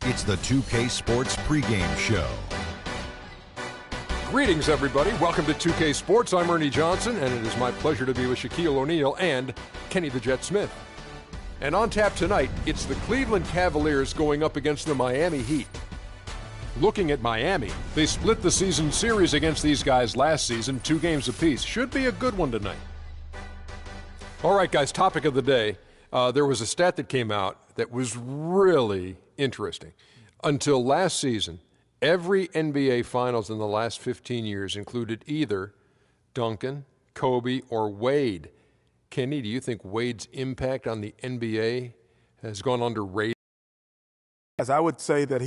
It's the 2K Sports pregame show. Greetings, everybody. Welcome to 2K Sports. I'm Ernie Johnson, and it is my pleasure to be with Shaquille O'Neal and Kenny the Jet Smith. And on tap tonight, it's the Cleveland Cavaliers going up against the Miami Heat. Looking at Miami, they split the season series against these guys last season, 2 games apiece. Should be a good one tonight. All right, guys, topic of the day. There was a stat that came out that was really interesting. Until last season, every NBA Finals in the last 15 years included either Duncan, Kobe, or Wade. Kenny, do you think Wade's impact on the NBA has gone underrated? Yes, I would say that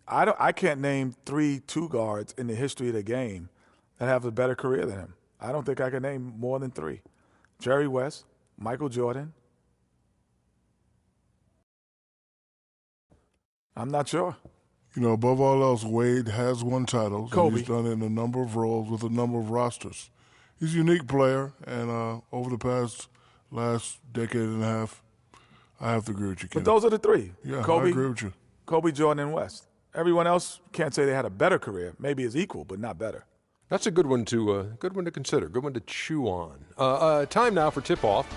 I can't name 3 two guards in the history of the game that have a better career than him. I don't think I can name more than 3. Jerry West, Michael Jordan. I'm not sure. You know, above all else, Wade has won titles. Kobe. And he's done it in a number of roles with a number of rosters. He's a unique player, and over the last decade and a half, I have to agree with you, Kenny. But those are the 3. Yeah, Kobe, I agree with you. Kobe, Jordan, and West. Everyone else can't say they had a better career. Maybe it's equal, but not better. That's a good one to consider, good one to chew on. Time now for tip-off.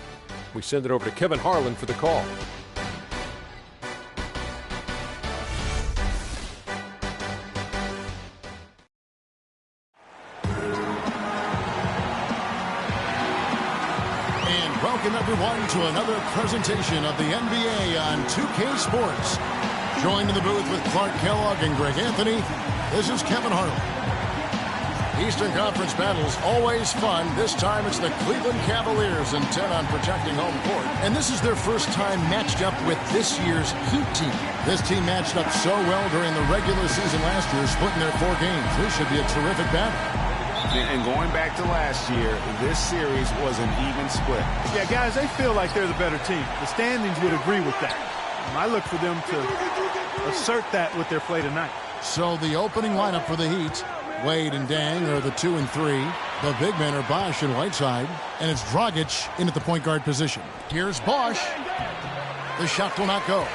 We send it over to Kevin Harlan for the call. Welcome, everyone, to another presentation of the NBA on 2K Sports. Joined in the booth with Clark Kellogg and Greg Anthony, this is Kevin Harlan. Eastern Conference battles always fun. This time it's the Cleveland Cavaliers intent on protecting home court. And this is their first time matched up with this year's Heat team. This team matched up so well during the regular season last year, splitting their 4 games. This should be a terrific battle. And going back to last year, this series was an even split. Yeah, guys, they feel like they're the better team. The standings would agree with that. And I look for them to assert that with their play tonight. So the opening lineup for the Heat, Wade and Dang are the 2 and 3. The big men are Bosh and Whiteside. And it's Dragic in at the point guard position. Here's Bosh. The shot will not go.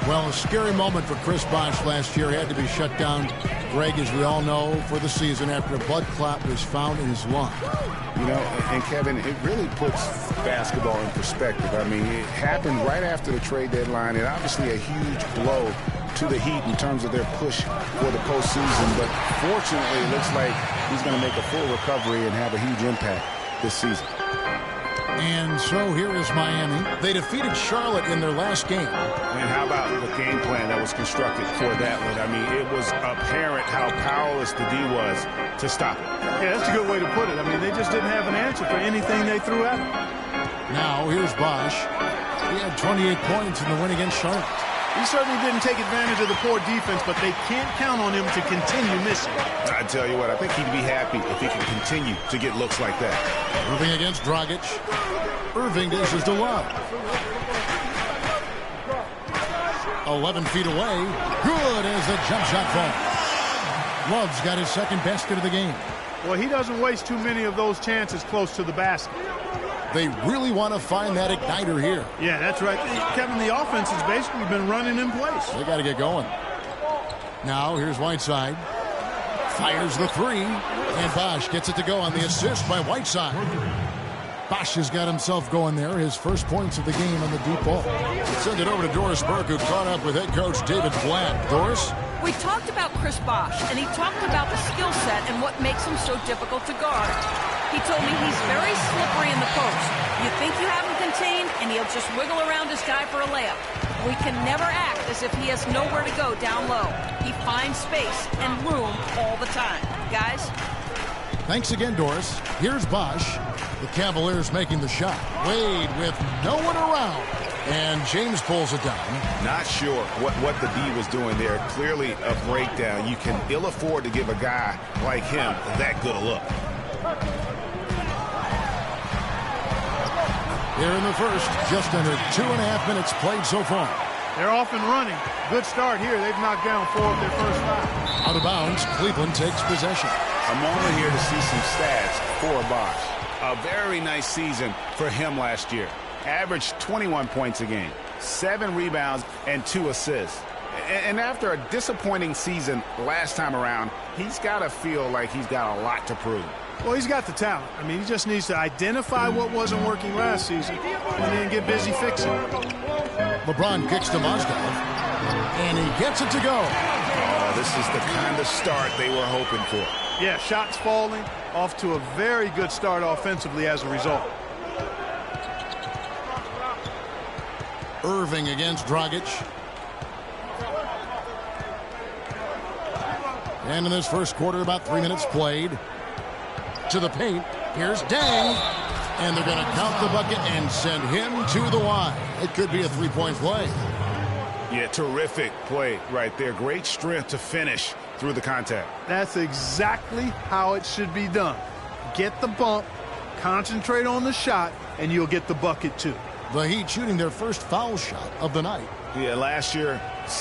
Well, a scary moment for Chris Bosh last year. He had to be shut down, Greg, as we all know, for the season after a blood clot was found in his lung. You know, and Kevin, it really puts basketball in perspective. I mean, it happened right after the trade deadline, and obviously a huge blow to the Heat in terms of their push for the postseason. But fortunately, it looks like he's going to make a full recovery and have a huge impact this season. And so here is Miami. They defeated Charlotte in their last game. And how about the game plan that was constructed for that one? I mean, it was apparent how powerless the D was to stop it. Yeah, that's a good way to put it. I mean, they just didn't have an answer for anything they threw at him. Now, here's Bosh. He had 28 points in the win against Charlotte. He certainly didn't take advantage of the poor defense, but they can't count on him to continue missing. I tell you what, I think he'd be happy if he can continue to get looks like that. Irving against Dragic. Irving dishes to Love. 11 feet away. Good as the jump shot falls. Love's got his second basket of the game. Well, he doesn't waste too many of those chances close to the basket. They really want to find that igniter here. Yeah, that's right. Kevin, the offense has basically been running in place. They got to get going. Now, here's Whiteside. Fires the 3. And Bosh gets it to go on the assist by Whiteside. Bosh has got himself going there. His first points of the game on the deep ball. Send it over to Doris Burke, who caught up with head coach David Blatt. Doris? We talked about Chris Bosh, and he talked about the skill set and what makes him so difficult to guard. He told me he's very slippery in the post. You think you have him contained, and he'll just wiggle around his guy for a layup. We can never act as if he has nowhere to go down low. He finds space and room all the time. Guys? Thanks again, Doris. Here's Bosh. The Cavaliers making the shot. Wade with no one around. And James pulls it down. Not sure what the D was doing there. Clearly a breakdown. You can ill afford to give a guy like him that good a look. Here in the first, just under 2.5 minutes played so far. They're off and running. Good start here. They've knocked down 4 of their first 5. Out of bounds, Cleveland takes possession. A moment here to see some stats for Bosh. A very nice season for him last year. Averaged 21 points a game, 7 rebounds, and 2 assists. And after a disappointing season last time around, he's got to feel like he's got a lot to prove. Well, he's got the talent. I mean, he just needs to identify what wasn't working last season and then get busy fixing it. LeBron kicks to Mozgov, and he gets it to go. Oh, this is the kind of start they were hoping for. Yeah, shots falling, off to a very good start offensively as a result. Irving against Dragic. And in this first quarter, about 3 minutes played. To the paint. Here's Deng. And they're going to count the bucket and send him to the line. It could be a three-point play. Yeah, terrific play right there. Great strength to finish through the contact. That's exactly how it should be done. Get the bump, concentrate on the shot, and you'll get the bucket too. The Heat shooting their first foul shot of the night. Yeah, last year,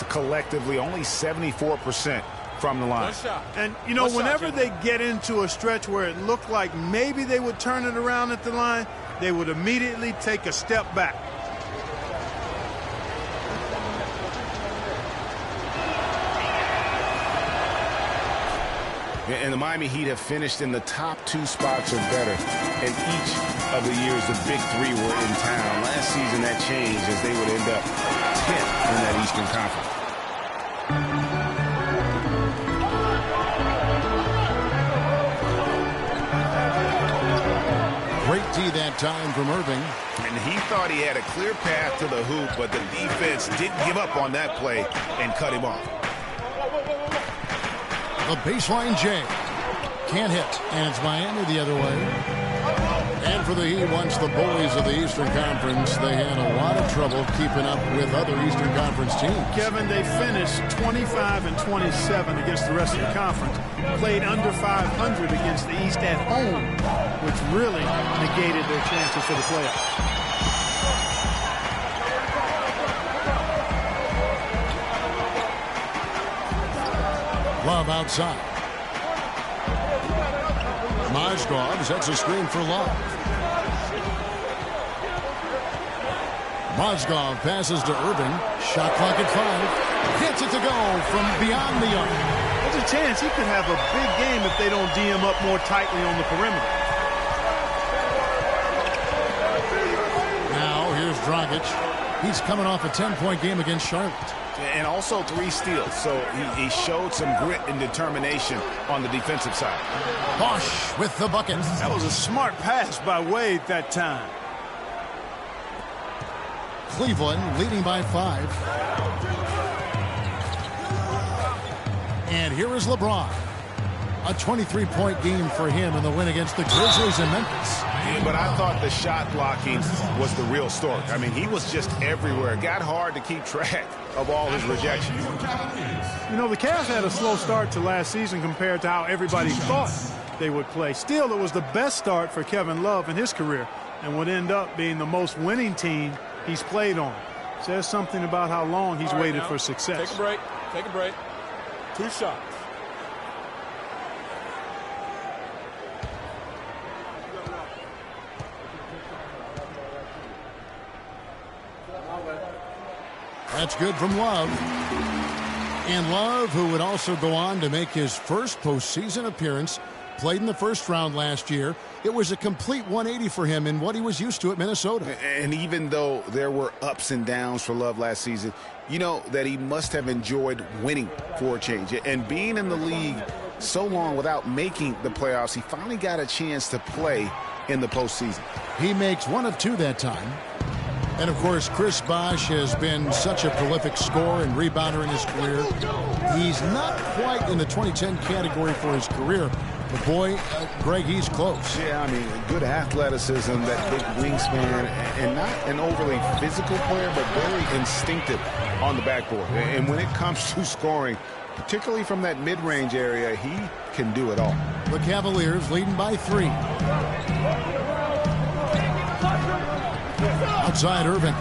collectively, only 74% from the line. And, you know, whenever they get into a stretch where it looked like maybe they would turn it around at the line, they would immediately take a step back. And the Miami Heat have finished in the top 2 spots or better in each of the years the big three were in town. Last season that changed as they would end up 10th in that Eastern Conference. Great D that time from Irving. And he thought he had a clear path to the hoop, but the defense didn't give up on that play and cut him off. The baseline J. Can't hit. And it's Miami the other way. And for the Heat, once the bullies of the Eastern Conference, they had a lot of trouble keeping up with other Eastern Conference teams. Kevin, they finished 25 and 27 against the rest of the conference. Played under 500 against the East at home, which really negated their chances for the playoffs. Love outside. Mozgov sets a screen for Love. Mozgov passes to Irving. Shot clock at 5. Gets it to go from beyond the arc. There's a chance he could have a big game if they don't D him up more tightly on the perimeter. Now here's Dragic. He's coming off a 10-point game against Charlotte. And also 3 steals, so he showed some grit and determination on the defensive side. Bosh with the bucket. That was a smart pass by Wade that time. Cleveland leading by 5. And here is LeBron. A 23-point game for him in the win against the Grizzlies in Memphis. Yeah, but I thought the shot blocking was the real story. I mean, he was just everywhere. It got hard to keep track of all his rejections. You know, the Cavs had a slow start to last season compared to how everybody thought they would play. Still, it was the best start for Kevin Love in his career and would end up being the most winning team he's played on. Says something about how long he's waited for success. Take a break. Take a break. 2 shots. That's good from Love. And Love, who would also go on to make his first postseason appearance, played in the first round last year. It was a complete 180 for him in what he was used to at Minnesota. And even though there were ups and downs for Love last season, you know that he must have enjoyed winning for a change. And being in the league so long without making the playoffs, he finally got a chance to play in the postseason. He makes 1 of 2 that time. And, of course, Chris Bosh has been such a prolific scorer and rebounder in his career. He's not quite in the 2010 category for his career. But, boy, Greg, he's close. Yeah, I mean, good athleticism, that big wingspan, and not an overly physical player, but very instinctive on the backboard. And when it comes to scoring, particularly from that mid-range area, he can do it all. The Cavaliers leading by 3. Outside Irving.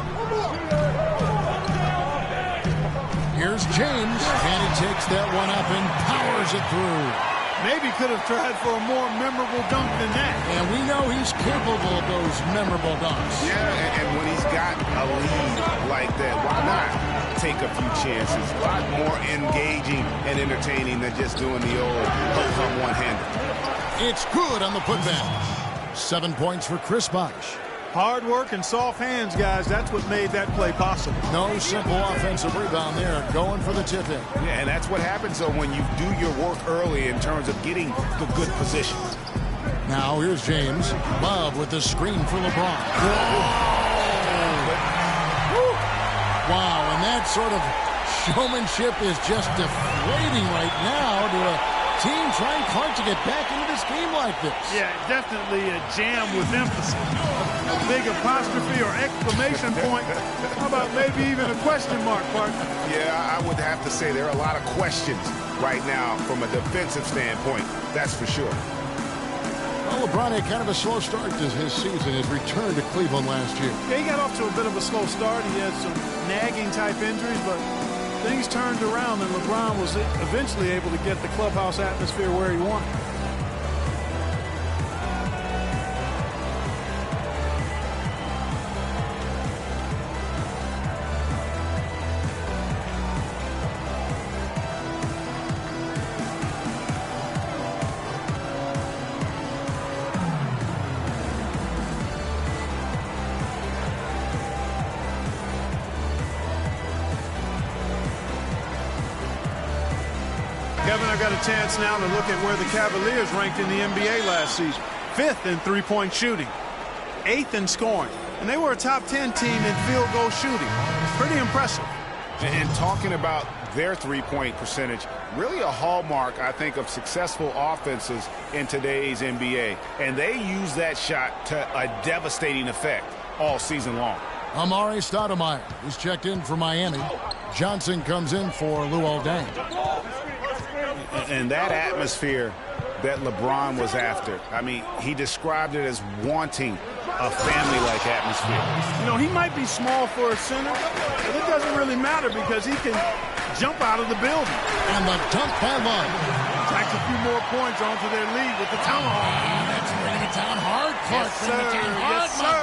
Here's James, and he takes that one up and powers it through. Maybe could have tried for a more memorable dunk than that. And we know he's capable of those memorable dunks. Yeah, and when he's got a lead like that, why not take a few chances? A lot more engaging and entertaining than just doing the old ho-hum one-hander. It's good on the putback. 7 points for Chris Bosh. Hard work and soft hands, guys. That's what made that play possible. No simple offensive rebound there. Going for the tip-in. Yeah, and that's what happens, though, when you do your work early in terms of getting the good position. Now here's James. Love with the screen for LeBron. Wow, and that sort of showmanship is just deflating right now to a team trying hard to get back into this game like this. Yeah, definitely a jam with emphasis. A big apostrophe or exclamation point. How about maybe even a question mark, partner? Yeah, I would have to say there are a lot of questions right now from a defensive standpoint. That's for sure. Well, LeBron had kind of a slow start to his season, his return to Cleveland last year. Yeah, he got off to a bit of a slow start. He had some nagging type injuries, but things turned around and LeBron was eventually able to get the clubhouse atmosphere where he wanted. Kevin, I got a chance now to look at where the Cavaliers ranked in the NBA last season. 5th in three-point shooting, 8th in scoring, and they were a top 10 team in field goal shooting. Pretty impressive. And talking about their three-point percentage, really a hallmark, I think, of successful offenses in today's NBA. And they use that shot to a devastating effect all season long. Amari Stoudemire is checked in for Miami. Johnson comes in for Luol Deng. And that atmosphere that LeBron was after, I mean, he described it as wanting a family-like atmosphere. You know, he might be small for a center, but it doesn't really matter because he can jump out of the building. And the dunk by Love. Tacks a few more points onto their lead with the tomahawk. That's bringing it down hard, Clark. Yes, sir. Yes, sir.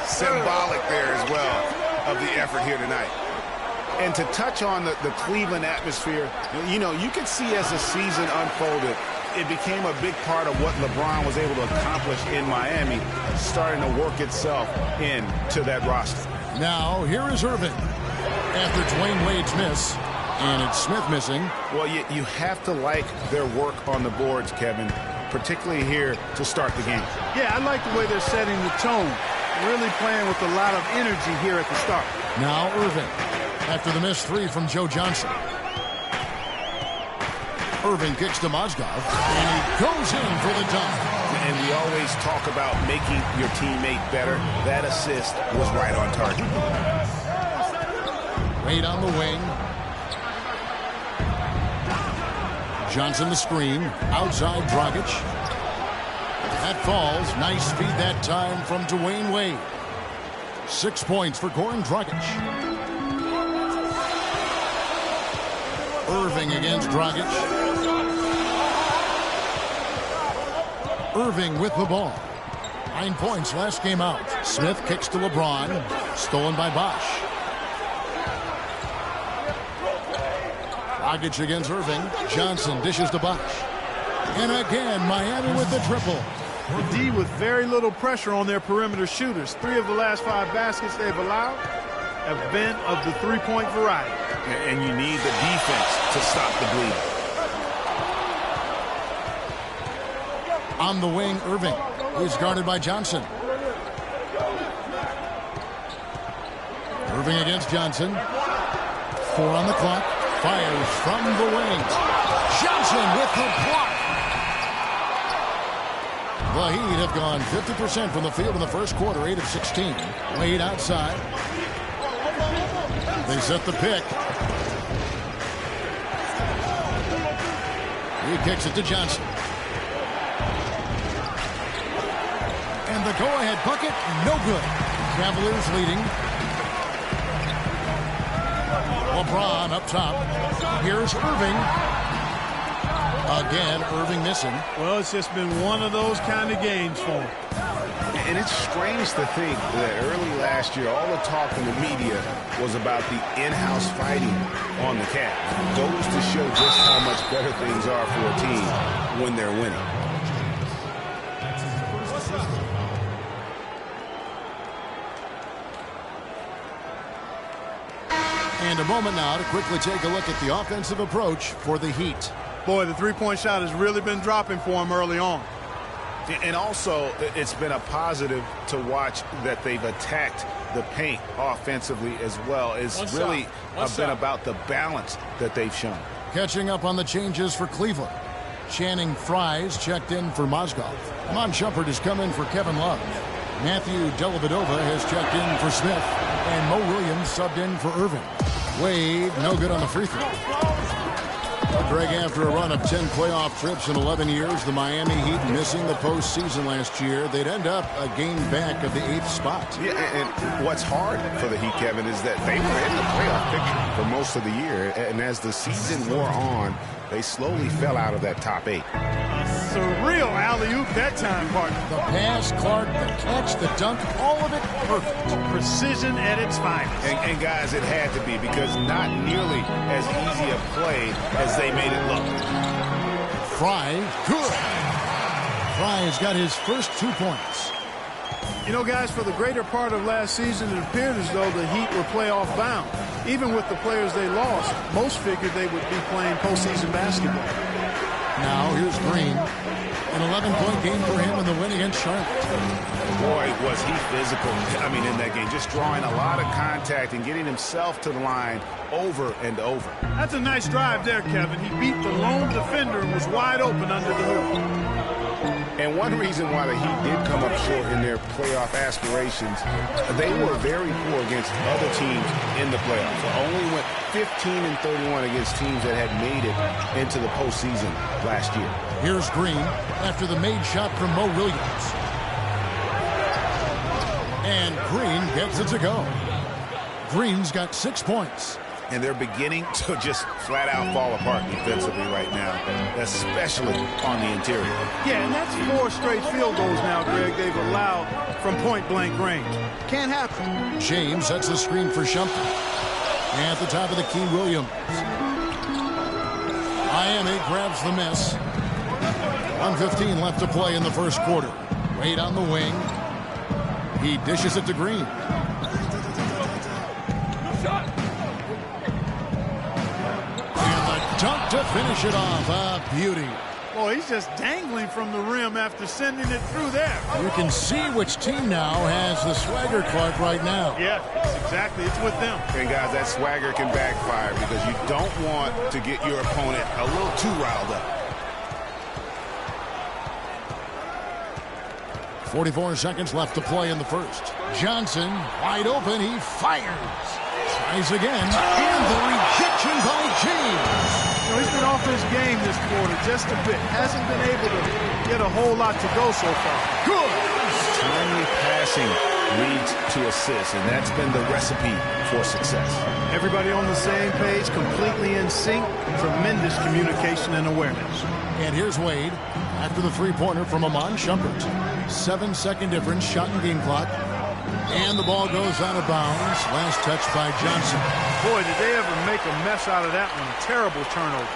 Symbolic there as well of the effort here tonight. And to touch on the Cleveland atmosphere, you know, you can see as the season unfolded, it became a big part of what LeBron was able to accomplish in Miami, starting to work itself into that roster. Now, here is Irving. After Dwayne Wade's miss, and it's Smith missing. Well, you have to like their work on the boards, Kevin, particularly here to start the game. Yeah, I like the way they're setting the tone. Really playing with a lot of energy here at the start. Now Irving. After the missed three from Joe Johnson. Irving kicks to Mozgov, and he goes in for the dunk. And we always talk about making your teammate better. That assist was right on target. Wade on the wing. Johnson the screen. Outside Dragic. That falls. Nice feed that time from Dwayne Wade. 6 points for Goran Dragic. Irving against Dragic. Irving with the ball. 9 points last game out. Smith kicks to LeBron. Stolen by Bosh. Dragic against Irving. Johnson dishes to Bosh. And again, Miami with the triple. The D with very little pressure on their perimeter shooters. 3 of the last 5 baskets they've allowed have been of the three-point variety. And you need the defense to stop the bleed. On the wing, Irving is guarded by Johnson. Irving against Johnson. 4 on the clock. Fires from the wing. Johnson with the block. The Heat have gone 50% from the field in the first quarter, 8 of 16. Wade outside. They set the pick. He kicks it to Johnson. And the go-ahead bucket, no good. Cavaliers leading. LeBron up top. Here's Irving. Again, Irving missing. Well, it's just been one of those kind of games for him. And it's strange to think that early last year, all the talk in the media was about the in-house fighting on the Cavs. Goes to show just how much better things are for a team when they're winning. And a moment now to quickly take a look at the offensive approach for the Heat. Boy, the three-point shot has really been dropping for him early on. And also, it's been a positive to watch that they've attacked the paint offensively as well. It's really been about the balance that they've shown. Catching up on the changes for Cleveland. Channing Frye's checked in for Mozgov. Iman Shumpert has come in for Kevin Love. Matthew Dellavedova has checked in for Smith. And Mo Williams subbed in for Irving. Wade, no good on the free throw. Greg, after a run of 10 playoff trips in 11 years, the Miami Heat missing the postseason last year, they'd end up a game back of the 8th spot. Yeah, and what's hard for the Heat, Kevin, is that they were in the playoff picture for most of the year, and as the season wore on, they slowly fell out of that top 8. A surreal alley-oop that time, partner. The pass, Clark, the catch, the dunk, all of it perfect. Precision at its finest. And guys, it had to be, because not nearly as easy a play as they made it look. Frye, good. Frye's got his first 2 points. You know, guys, for the greater part of last season, it appeared as though the Heat were playoff bound. Even with the players they lost, most figured they would be playing postseason basketball. Now, here's Green. An 11-point game for him in the win against Charlotte. Boy, was he physical, in that game. Just drawing a lot of contact and getting himself to the line over and over. That's a nice drive there, Kevin. He beat the lone defender and was wide open under the hoop. And one reason why the Heat did come up short in their playoff aspirations, they were very poor against other teams in the playoffs. They only went 15-31 against teams that had made it into the postseason last year. Here's Green after the made shot from Mo Williams. And Green gets it to go. Green's got 6 points. And they're beginning to just flat out fall apart defensively right now, especially on the interior. Yeah, and that's 4 straight field goals now, Greg, they've allowed from point-blank range. Can't happen. James sets the screen for Shumpert. And at the top of the key, Williams. Miami grabs the miss. 1:15 left to play in the first quarter. Wade on the wing. He dishes it to Green. Dunk to finish it off. A beauty. Boy, he's just dangling from the rim after sending it through there. You can see which team now has the swagger, Clark, right now. Yeah, exactly. It's with them. And, guys, that swagger can backfire because you don't want to get your opponent a little too riled up. 44 seconds left to play in the first. Johnson, wide open. He fires. Tries again. And the rejection by James. He's been off his game this quarter just a bit. Hasn't been able to get a whole lot to go so far. Good. Timely passing leads to assists, and that's been the recipe for success. Everybody on the same page, completely in sync. Tremendous communication and awareness. And here's Wade after the three-pointer from Iman Shumpert. 7-second difference, shot and game clock. And the ball goes out of bounds. Last touch by Johnson. Boy, did they ever make a mess out of that one. Terrible turnover.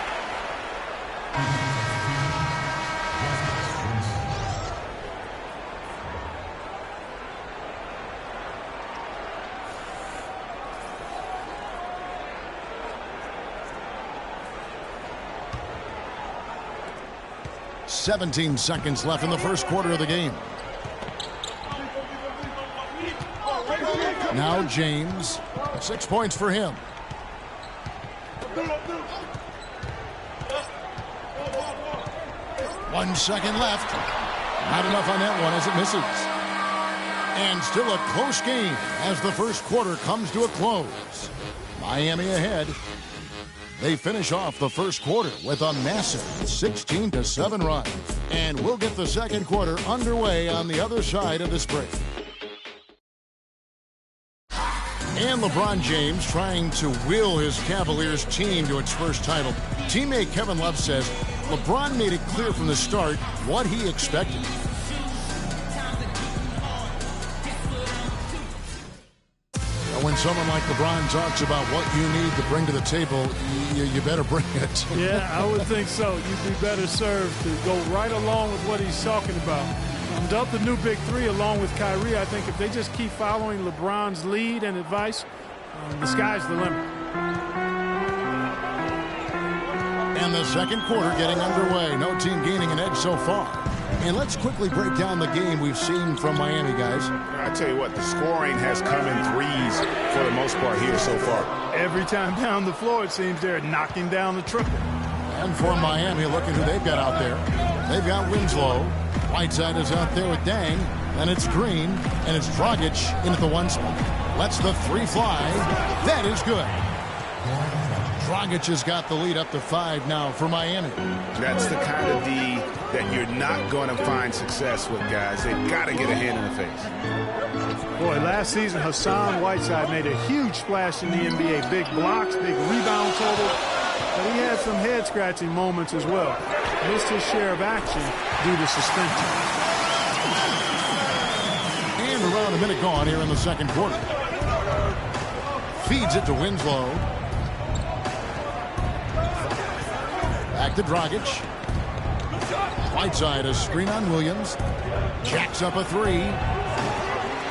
"17 seconds left in the first quarter of the game. Now James, 6 points for him. One second left. Not enough on that one as it misses. And still a close game as the first quarter comes to a close. Miami ahead. They finish off the first quarter with a massive 16-7 run. And we'll get the second quarter underway on the other side of this break. And LeBron James trying to will his Cavaliers team to its first title. Teammate Kevin Love says, LeBron made it clear from the start what he expected. When someone like LeBron talks about what you need to bring to the table, you better bring it. Yeah, I would think so. You'd be better served to go right along with what he's talking about. Up the new big three along with Kyrie. I think if they just keep following LeBron's lead and advice, the sky's the limit. And the second quarter getting underway. No team gaining an edge so far. And let's quickly break down the game we've seen from Miami, guys. I tell you what, the scoring has come in threes for the most part here so far. Every time down the floor, it seems they're knocking down the triple. And for Miami, look at who they've got out there. They've got Winslow. Whiteside is out there with Dang. And it's Green. And it's Dragic in at the one spot. Lets the three fly. That is good. Dragic has got the lead up to 5 now for Miami. That's the kind of D that you're not going to find success with, guys. They've got to get a hand in the face. Boy, last season, Hassan Whiteside made a huge splash in the NBA. Big blocks, big rebound total. But he had some head-scratching moments as well. Missed his share of action due to suspension. And around a minute gone here in the second quarter. Feeds it to Winslow. Back to Dragic. Whiteside, a screen on Williams. Jacks up a three.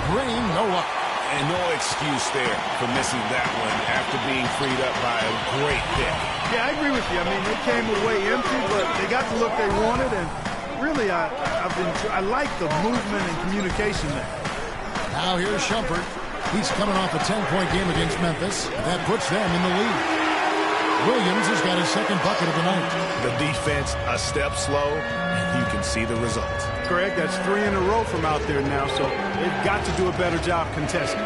Green, no luck. And no excuse there for missing that one after being freed up by a great pick. Yeah, I agree with you. I mean, they came away empty, but they got the look they wanted, and really, I like the movement and communication there. Now here's Shumpert. He's coming off a 10-point game against Memphis. That puts them in the lead. Williams has got his second bucket of the night. The defense a step slow, and you can see the results. Greg, that's 3 in a row from out there now, so they've got to do a better job contesting.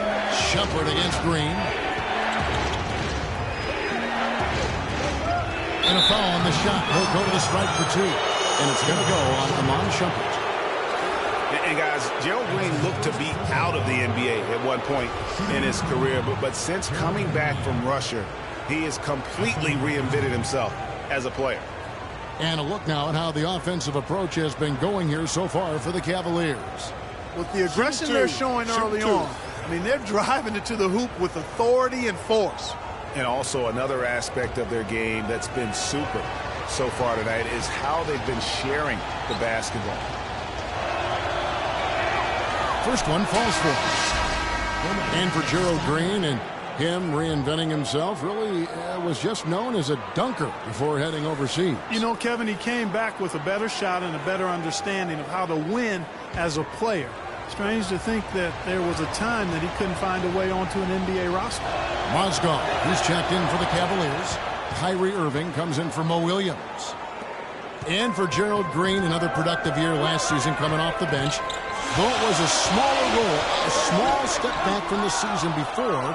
Shumpert against Green. And a foul on the shot. He'll go to the strike for 2. And it's going to go on Iman Shumpert. And guys, Gerald Green looked to be out of the NBA at one point in his career, but since coming back from Russia, he has completely reinvented himself as a player. And a look now at how the offensive approach has been going here so far for the Cavaliers. With the aggression they're showing early on, I mean, they're driving it to the hoop with authority and force. And also another aspect of their game that's been super so far tonight is how they've been sharing the basketball. First one falls for him. And for Gerald Green, and him reinventing himself, really was just known as a dunker before heading overseas. You know, Kevin, he came back with a better shot and a better understanding of how to win as a player. Strange to think that there was a time that he couldn't find a way onto an NBA roster. Mozgov, who's checked in for the Cavaliers. Kyrie Irving comes in for Mo Williams. And for Gerald Green, another productive year last season coming off the bench. Though it was a smaller role, a small step back from the season before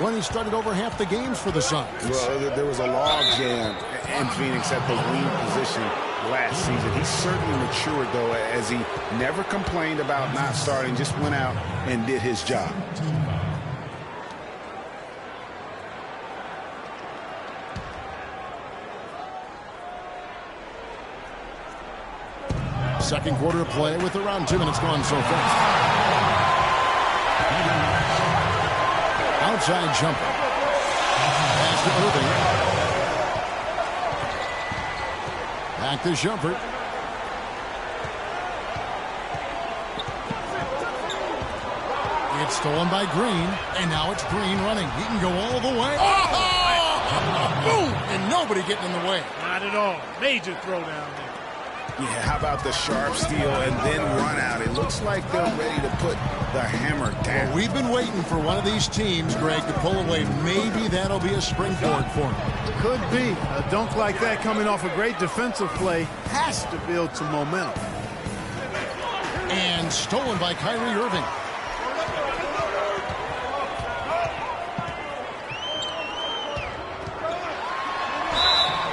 when he started over half the games for the Suns. Well, there was a log jam in Phoenix at the wing position last season. He certainly matured, though, as he never complained about not starting, just went out and did his job. Second quarter of play with around 2 minutes gone so far. Outside jumper. Pass to Irving. Back to Shumpert. It's stolen by Green, and now it's Green running. He can go all the way. Oh! Boom! And nobody getting in the way. Not at all. Major throwdown there. Yeah, how about the sharp steal and then run out? It looks like they're ready to put the hammer down. Well, we've been waiting for one of these teams, Greg, to pull away. Maybe that'll be a springboard for them. Could be. A dunk like that coming off a great defensive play has to build some momentum. And stolen by Kyrie Irving.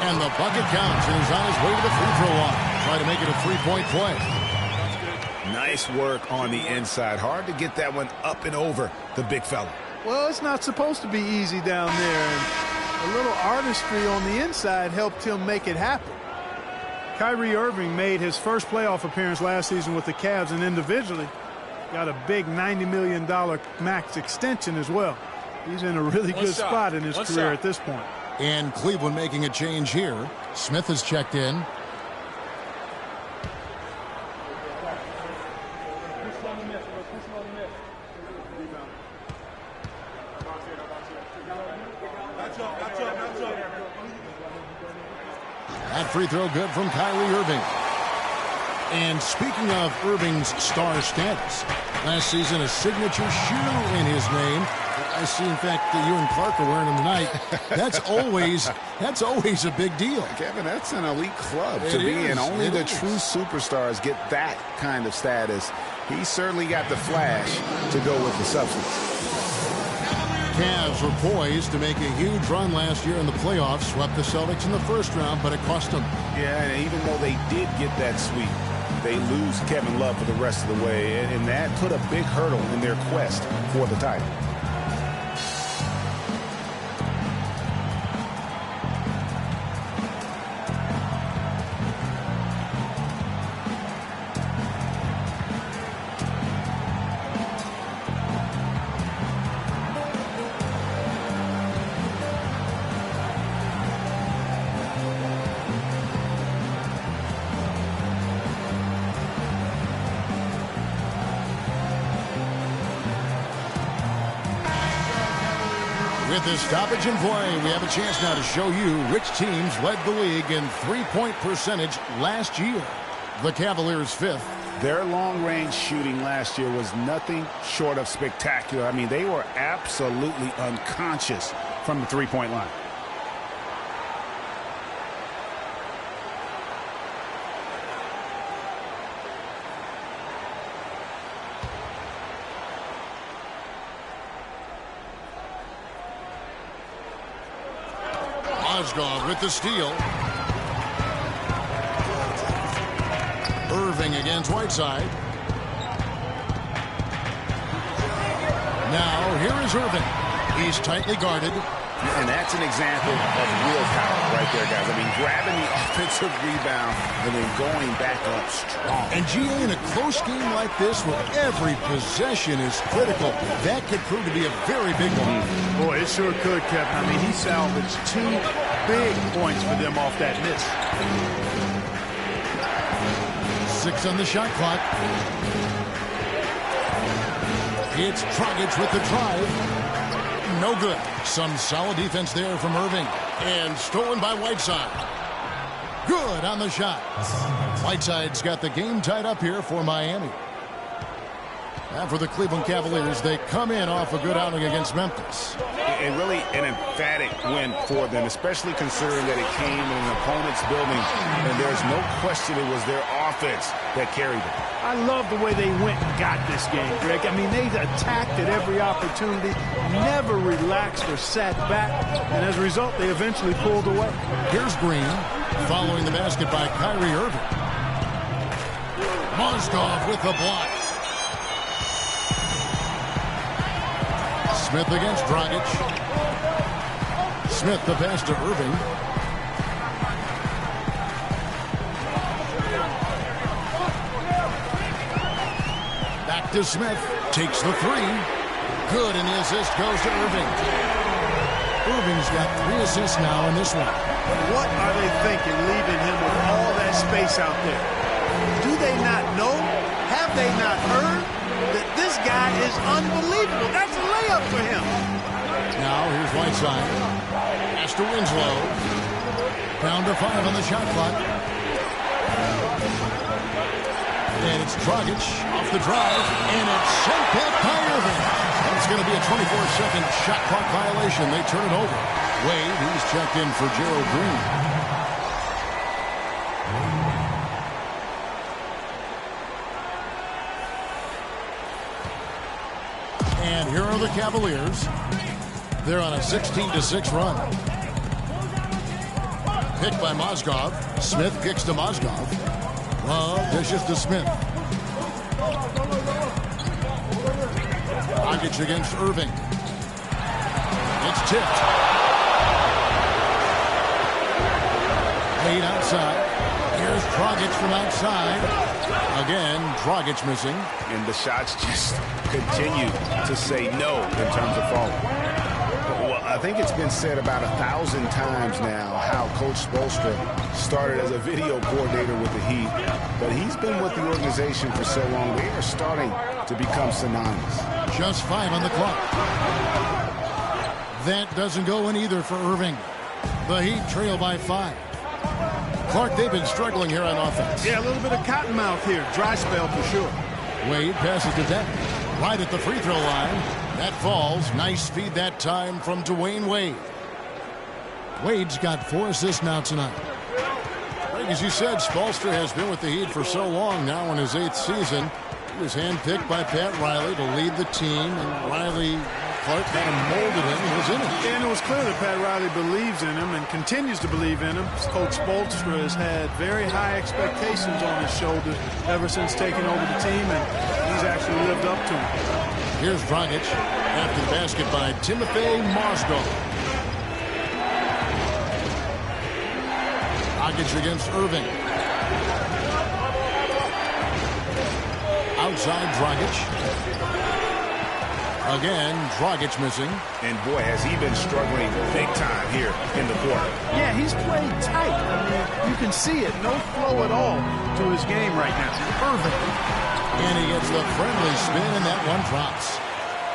And the bucket counts, and he's on his way to the free throw line. Try to make it a three-point play. Nice work on the inside. Hard to get that one up and over the big fella. Well, it's not supposed to be easy down there. And a little artistry on the inside helped him make it happen. Kyrie Irving made his first playoff appearance last season with the Cavs, and individually got a big $90 million max extension as well. He's in a really good spot in his career at this point. And Cleveland making a change here. Smith has checked in. That free throw good from Kyrie Irving. And speaking of Irving's star status, last season a signature shoe in his name. I see, in fact, that you and Clark are wearing them tonight. That's always a big deal. Kevin, that's an elite club to be in. Only the true superstars get that kind of status. He certainly got the flash to go with the substance. Cavs were poised to make a huge run last year in the playoffs. Swept the Celtics in the first round, but it cost them. Yeah, and even though they did get that sweep, they lose Kevin Love for the rest of the way, and that put a big hurdle in their quest for the title. With this stoppage in play, we have a chance now to show you which teams led the league in three-point percentage last year. The Cavaliers 5th. Their long-range shooting last year was nothing short of spectacular. I mean, they were absolutely unconscious from the three-point line. Mozgov with the steal. Irving against Whiteside. Now here is Irving. He's tightly guarded. And that's an example of willpower right there, guys. I mean, grabbing the offensive rebound and then going back up strong. And GA, in a close game like this where every possession is critical, that could prove to be a very big one. Boy, it sure could, Kevin. I mean, he salvaged 2 big points for them off that miss. 6 on the shot clock. It's Dragic with the drive. No good. Some solid defense there from Irving. And stolen by Whiteside. Good on the shot. Whiteside's got the game tied up here for Miami. And for the Cleveland Cavaliers, they come in off a good outing against Memphis. And really an emphatic win for them, especially considering that it came in an opponent's building. And there's no question it was their offense that carried them. I love the way they went and got this game, Greg. I mean, they attacked at every opportunity, never relaxed or sat back, and as a result, they eventually pulled away. Here's Green, following the basket by Kyrie Irving. Mozgov with the block. Smith against Dragic. Smith the pass to Irving. Back to Smith. Takes the 3. Good, and the assist goes to Irving. Irving's got 3 assists now in this one. What are they thinking, leaving him with all that space out there? Do they not know? Have they not heard that this guy is unbelievable? That's a layup for him. Now here's Whiteside. Pass to Winslow. Down to 5 on the shot clock. And it's Dragic off the drive. And it's sent back by Irving. It's going to be a 24-second shot clock violation. They turn it over. Wade, he's checked in for Gerald Green. And here are the Cavaliers. They're on a 16-6 run. Picked by Mozgov. Smith kicks to Mozgov. Love dishes to Smith. Dragic against Irving. It's tipped. Wade outside. Here's Dragic from outside. Again, Dragic missing. And the shots just continue to say no in terms of falling. Well, I think it's been said about 1,000 times now how Coach Spoelstra started as a video coordinator with the Heat, but he's been with the organization for so long, they are starting to become synonymous. Just 5 on the clock. That doesn't go in either for Irving. The Heat trail by 5. Clark, they've been struggling here on offense. Yeah, a little bit of cottonmouth here. Dry spell for sure. Wade passes to Denton. Right at the free throw line. That falls. Nice feed that time from Dwayne Wade. Wade's got 4 assists now tonight. As you said, Spoelstra has been with the Heat for so long now in his 8th season. He was handpicked by Pat Riley to lead the team, and Riley, Clark kind of molded him. He was in it. And it was clear that Pat Riley believes in him and continues to believe in him. Coach Spoelstra has had very high expectations on his shoulders ever since taking over the team, and he's actually lived up to them. Here's Dragic after the basket by Timofey Mozgov. Dragic against Irving. Outside Dragic. Again, Dragic missing. And boy, has he been struggling big time here in the quarter. Yeah, he's played tight. I mean, you can see it. No flow at all to his game right now. Irving. And he gets the friendly spin, and that one drops.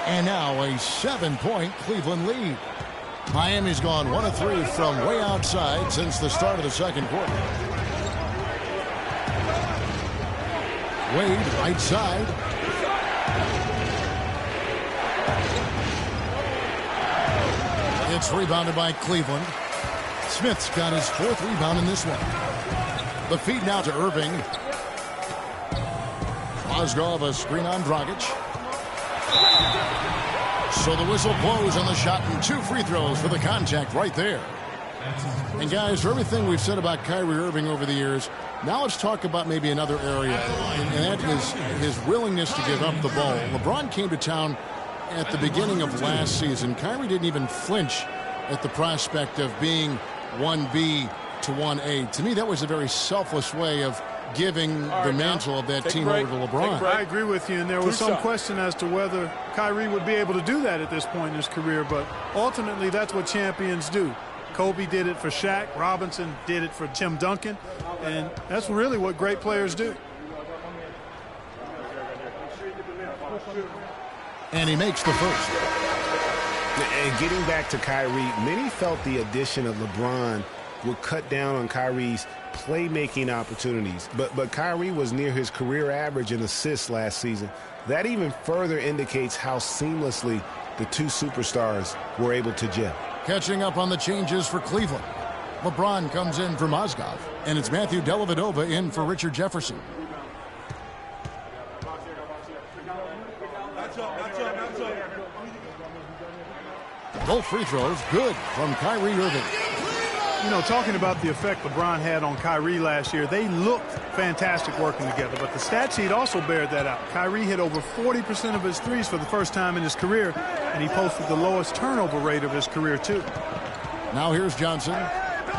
And now a 7-point Cleveland lead. Miami's gone 1 of 3 from way outside since the start of the second quarter. Wade, right side. It's rebounded by Cleveland. Smith's got his 4th rebound in this one. The feed now to Irving. Mozgov, a screen on Dragic. So the whistle blows on the shot and 2 free throws for the contact right there. And guys, for everything we've said about Kyrie Irving over the years, now let's talk about maybe another area, and that is his willingness to give up the ball. LeBron came to town at the beginning of last season. Kyrie didn't even flinch at the prospect of being 1B to 1A. To me, that was a very selfless way of giving the mantle of that team over to LeBron. I agree with you, and there was some question as to whether Kyrie would be able to do that at this point in his career, but ultimately that's what champions do. Kobe did it for Shaq, Robinson did it for Tim Duncan, and that's really what great players do. And he makes the first. And getting back to Kyrie, many felt the addition of LeBron would cut down on Kyrie's playmaking opportunities. But Kyrie was near his career average in assists last season. That even further indicates how seamlessly the two superstars were able to gel. Catching up on the changes for Cleveland. LeBron comes in for Mozgov, and it's Matthew Dellavedova in for Richard Jefferson. Both free throws good from Kyrie Irving. You know, talking about the effect LeBron had on Kyrie last year, they looked fantastic working together, but the stat sheet also bared that out. Kyrie hit over 40% of his threes for the first time in his career, and he posted the lowest turnover rate of his career, too. Now here's Johnson.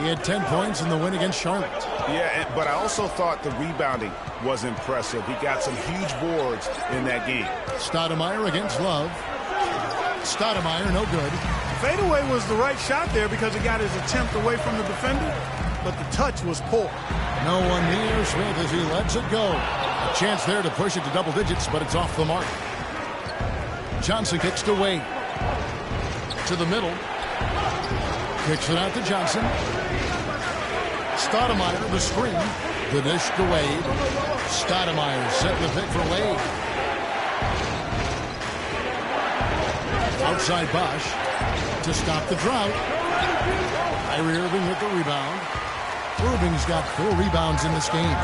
He had 10 points in the win against Charlotte. Yeah, but I also thought the rebounding was impressive. He got some huge boards in that game. Stoudemire against Love. Stoudemire, no good. Fadeaway was the right shot there because it got his attempt away from the defender, but the touch was poor. No one near Smith as he lets it go. A chance there to push it to double digits, but it's off the mark. Johnson kicks to Wade. To the middle. Kicks it out to Johnson. Stoudemire, the screen. The dish to Wade. Stoudemire set the pick for Wade. Outside Bosch to stop the drought. Kyrie Irving with the rebound. Irving's got 4 rebounds in this game.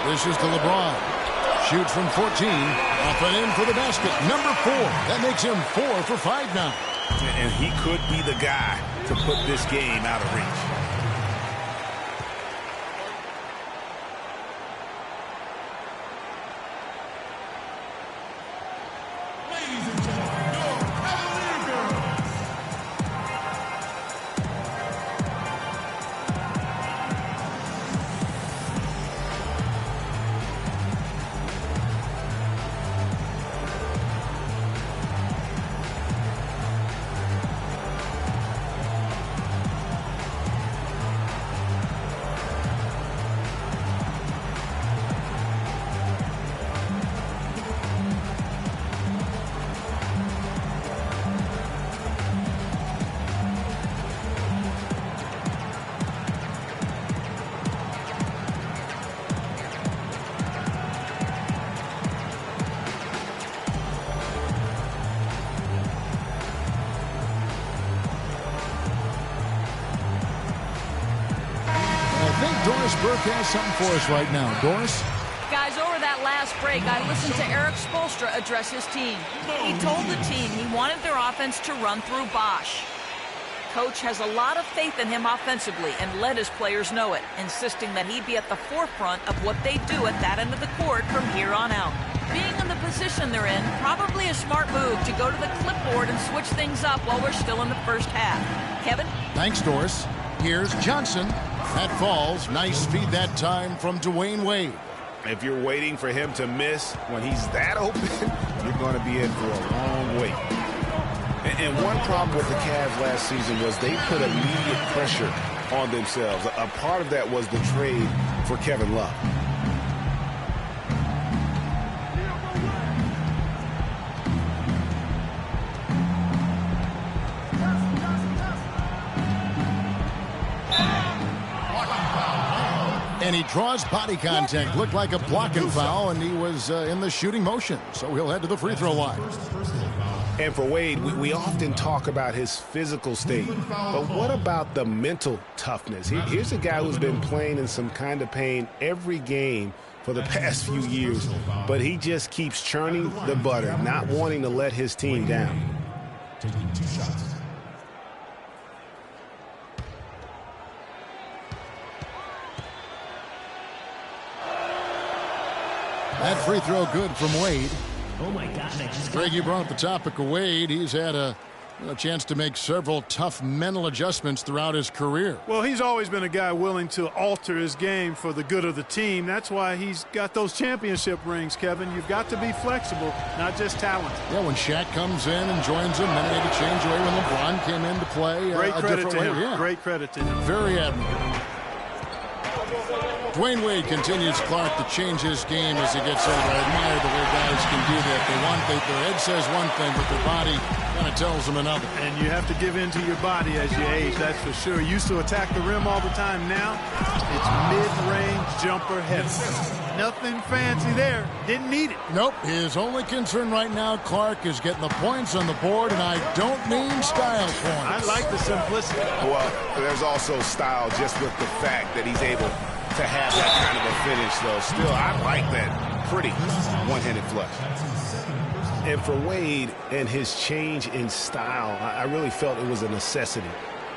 This is to LeBron. Shoots from 14. Up and in for the basket. Number 4. That makes him 4 for 5 now. And he could be the guy to put this game out of reach. Doris Burke has something for us right now. Doris? Guys, over that last break, I listened to Eric Spoelstra address his team. He told the team he wanted their offense to run through Bosch. Coach has a lot of faith in him offensively and let his players know it, insisting that he be at the forefront of what they do at that end of the court from here on out. Being in the position they're in, probably a smart move to go to the clipboard and switch things up while we're still in the first half. Kevin? Thanks, Doris. Here's Johnson. That falls. Nice feed that time from Dwayne Wade. If you're waiting for him to miss when he's that open, you're going to be in for a long wait. And one problem with the Cavs last season was they put immediate pressure on themselves. A part of that was the trade for Kevin Love. And he draws body contact. Looked like a blocking foul, and he was in the shooting motion. So he'll head to the free throw line. And for Wade, we often talk about his physical state. But what about the mental toughness? Here's a guy who's been playing in some kind of pain every game for the past few years. But he just keeps churning the butter, not wanting to let his team down. Taking 2 shots. That free throw good from Wade. Oh my God! Greg, you brought up the topic of Wade. He's had a chance to make several tough mental adjustments throughout his career. Well, he's always been a guy willing to alter his game for the good of the team. That's why he's got those championship rings, Kevin. You've got to be flexible, not just talented. Yeah, when Shaq comes in and joins him, then they had to change away when LeBron came into play. Great credit to him. Yeah. Great credit to him. Very admirable. Dwayne Wade continues, Clark, to change his game as he gets older. I admire the way guys can do that. Their head says one thing, but their body kind of tells them another. And you have to give in to your body as you age, that's for sure. Used to attack the rim all the time. Now it's mid-range jumper heavy. Nothing fancy there. Didn't need it. Nope. His only concern right now, Clark, is getting the points on the board, and I don't mean style points. I like the simplicity. Well, there's also style just with the fact that he's able to have that kind of a finish, though. Still, I like that pretty one-handed flush. And for Wade and his change in style, I really felt it was a necessity.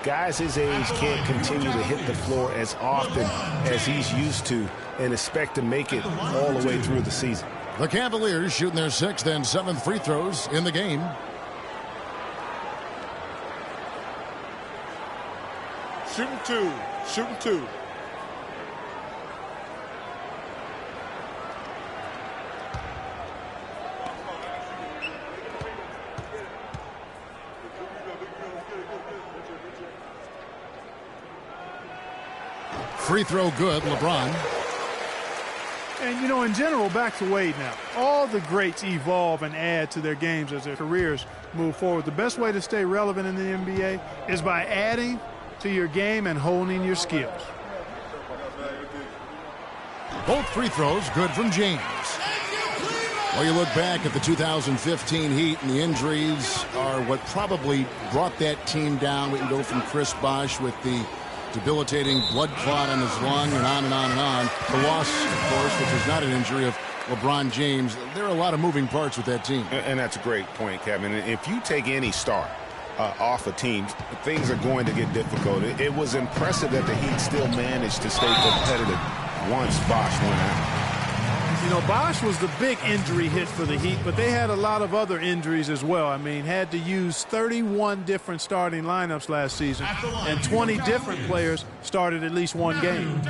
Guys his age can't continue to hit the floor as often as he's used to and expect to make it all the way through the season. The Cavaliers shooting their 6th and 7th free throws in the game. Shooting 2. Shooting 2. Free throw good, LeBron. And, you know, in general, back to Wade now. All the greats evolve and add to their games as their careers move forward. The best way to stay relevant in the NBA is by adding to your game and honing your skills. Both free throws good from James. Well, you look back at the 2015 Heat, and the injuries are what probably brought that team down. We can go from Chris Bosh with the debilitating blood clot on his lung and on and on and on. The loss, of course, which is not an injury, of LeBron James. There are a lot of moving parts with that team. And that's a great point, Kevin. If you take any star off a team, things are going to get difficult. It was impressive that the Heat still managed to stay competitive once Bosh went out. You know, Bosh was the big injury hit for the Heat, but they had a lot of other injuries as well. I mean, had to use 31 different starting lineups last season, and 20 different players started at least one game.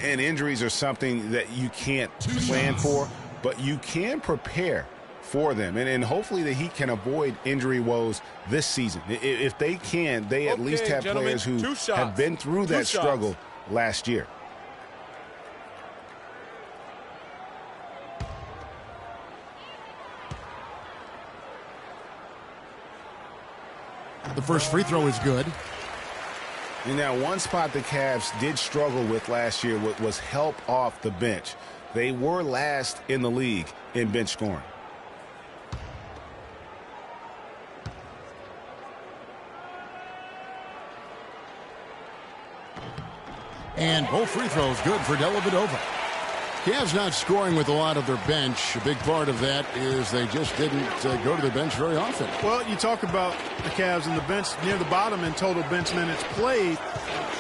And injuries are something that you can't plan for, but you can prepare for them. And hopefully the Heat can avoid injury woes this season. If they can, they at least have players who have been through that struggle last year. The first free throw is good. And now one spot the Cavs did struggle with last year was help off the bench. They were last in the league in bench scoring. And both free throws good for Dellavedova. Cavs not scoring with a lot of their bench. A big part of that is they just didn't go to the bench very often. Well, you talk about the Cavs and the bench near the bottom in total bench minutes played.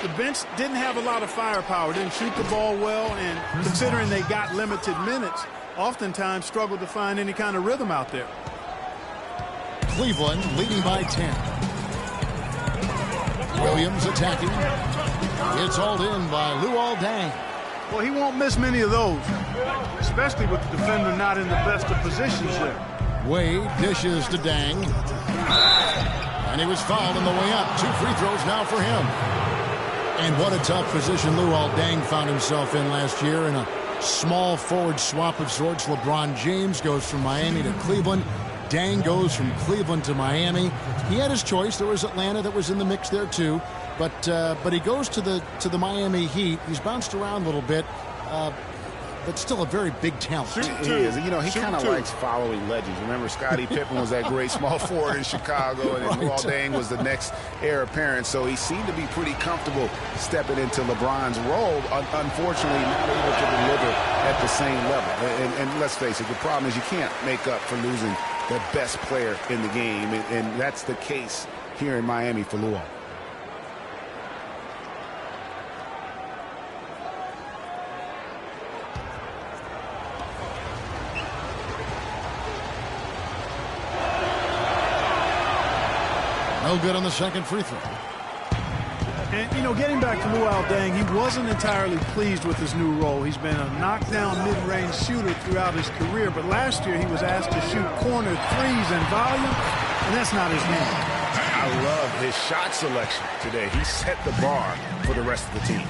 The bench didn't have a lot of firepower, didn't shoot the ball well, and considering they got limited minutes, oftentimes struggled to find any kind of rhythm out there. Cleveland leading by 10. Williams attacking. It's hauled in by Luol Deng. Well, he won't miss many of those, especially with the defender not in the best of positions there. Wade dishes to Deng. And he was fouled on the way up. 2 free throws now for him. And what a tough position Luol Deng found himself in last year in a small forward swap of sorts. LeBron James goes from Miami to Cleveland. Deng goes from Cleveland to Miami. He had his choice. There was Atlanta that was in the mix there too. But he goes to the Miami Heat. He's bounced around a little bit, but still a very big talent. He is. You know, he kind of likes following legends. Remember, Scottie Pippen was that great small forward in Chicago, and Luol Deng was the next heir apparent. So he seemed to be pretty comfortable stepping into LeBron's role. Unfortunately, not able to deliver at the same level. And let's face it, the problem is you can't make up for losing the best player in the game, and that's the case here in Miami for Luol. No good on the second free throw. And, you know, getting back to Luol Deng, he wasn't entirely pleased with his new role. He's been a knockdown mid-range shooter throughout his career, but last year he was asked to shoot corner threes and volume, and that's not his game. I love his shot selection today. He set the bar for the rest of the team.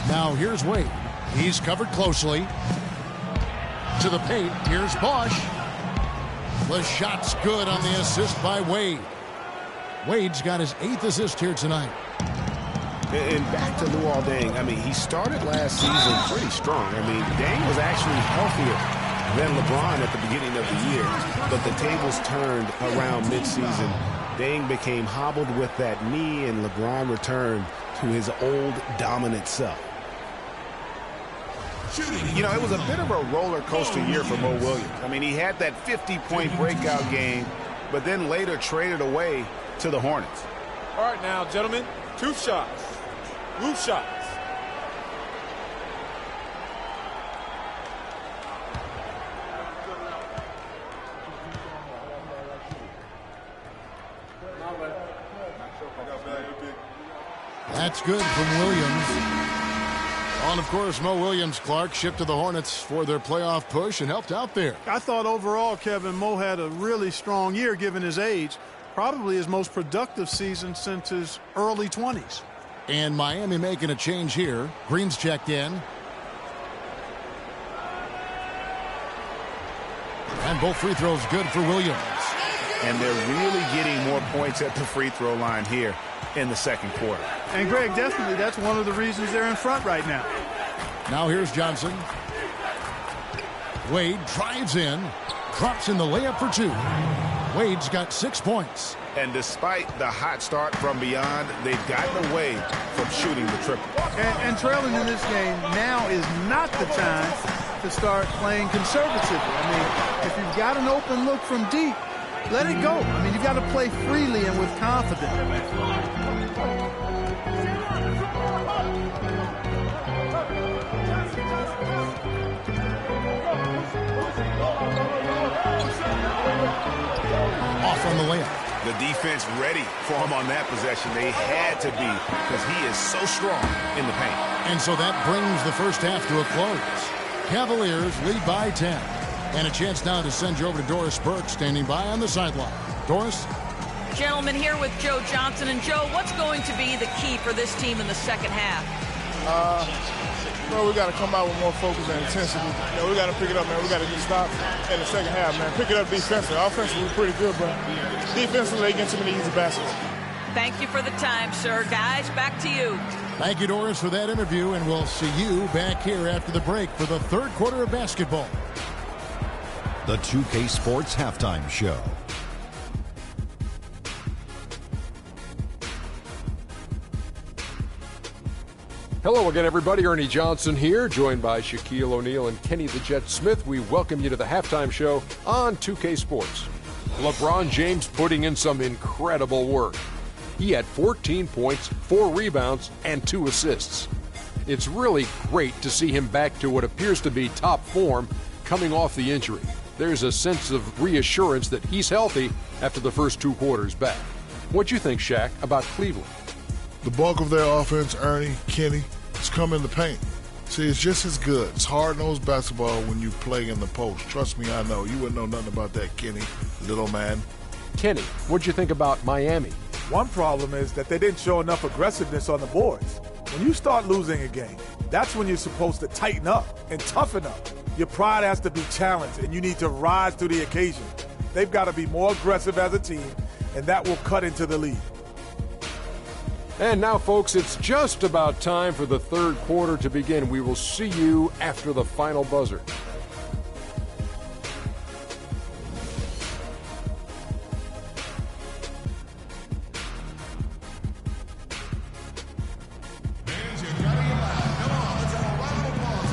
Now here's Wade. He's covered closely. To the paint. Here's Bosch. The shot's good on the assist by Wade. Wade's got his 8th assist here tonight. And back to Luol Deng. I mean, he started last season pretty strong. I mean, Deng was actually healthier than LeBron at the beginning of the year. But the tables turned around midseason. Deng became hobbled with that knee, and LeBron returned to his old dominant self. You know, it was a bit of a roller coaster year for Mo Williams. I mean, he had that 50-point breakout game, but then later traded away to the Hornets. All right, now, gentlemen, 2 shots. Loose shots. That's good from Williams. And, of course, Mo Williams, Clark, shipped to the Hornets for their playoff push and helped out there. I thought overall, Kevin, Mo had a really strong year given his age. Probably his most productive season since his early 20s. And Miami making a change here. Green's checked in. And both free throws good for Williams. And they're really getting more points at the free throw line here in the second quarter. And, Greg, definitely that's one of the reasons they're in front right now. Now here's Johnson. Wade drives in, drops in the layup for 2. Wade's got 6 points. And despite the hot start from beyond, they've gotten away from shooting the triple. And trailing in this game now is not the time to start playing conservatively. I mean, if you've got an open look from deep, let it go. I mean, you've got to play freely and with confidence. Off on the layup. The defense ready for him on that possession. They had to be because he is so strong in the paint. And so that brings the first half to a close. Cavaliers lead by 10. And a chance now to send you over to Doris Burke standing by on the sideline. Doris? Gentlemen, here with Joe Johnson. And, Joe, what's going to be the key for this team in the second half? Well, we got to come out with more focus and intensity. You know, we got to pick it up, man. We got to get stopped in the second half, man. Pick it up defensively. Offensively, we're pretty good, but defensively, they get too many easy baskets. Thank you for the time, sir. Guys, back to you. Thank you, Doris, for that interview, and we'll see you back here after the break for the third quarter of basketball. The 2K Sports Halftime Show. Hello again, everybody. Ernie Johnson here, joined by Shaquille O'Neal and Kenny the Jet Smith. We welcome you to the halftime show on 2K Sports. LeBron James putting in some incredible work. He had 14 points, 4 rebounds, and 2 assists. It's really great to see him back to what appears to be top form coming off the injury. There's a sense of reassurance that he's healthy after the first 2 quarters back. What do you think, Shaq, about Cleveland? The bulk of their offense, Ernie, Kenny, has come in the paint. See, it's just as good. It's hard-nosed basketball when you play in the post. Trust me, I know. You wouldn't know nothing about that, Kenny, little man. Kenny, what'd you think about Miami? One problem is that they didn't show enough aggressiveness on the boards. When you start losing a game, that's when you're supposed to tighten up and toughen up. Your pride has to be challenged, and you need to rise to the occasion. They've got to be more aggressive as a team, and that will cut into the lead. And now, folks, it's just about time for the third quarter to begin. We will see you after the final buzzer.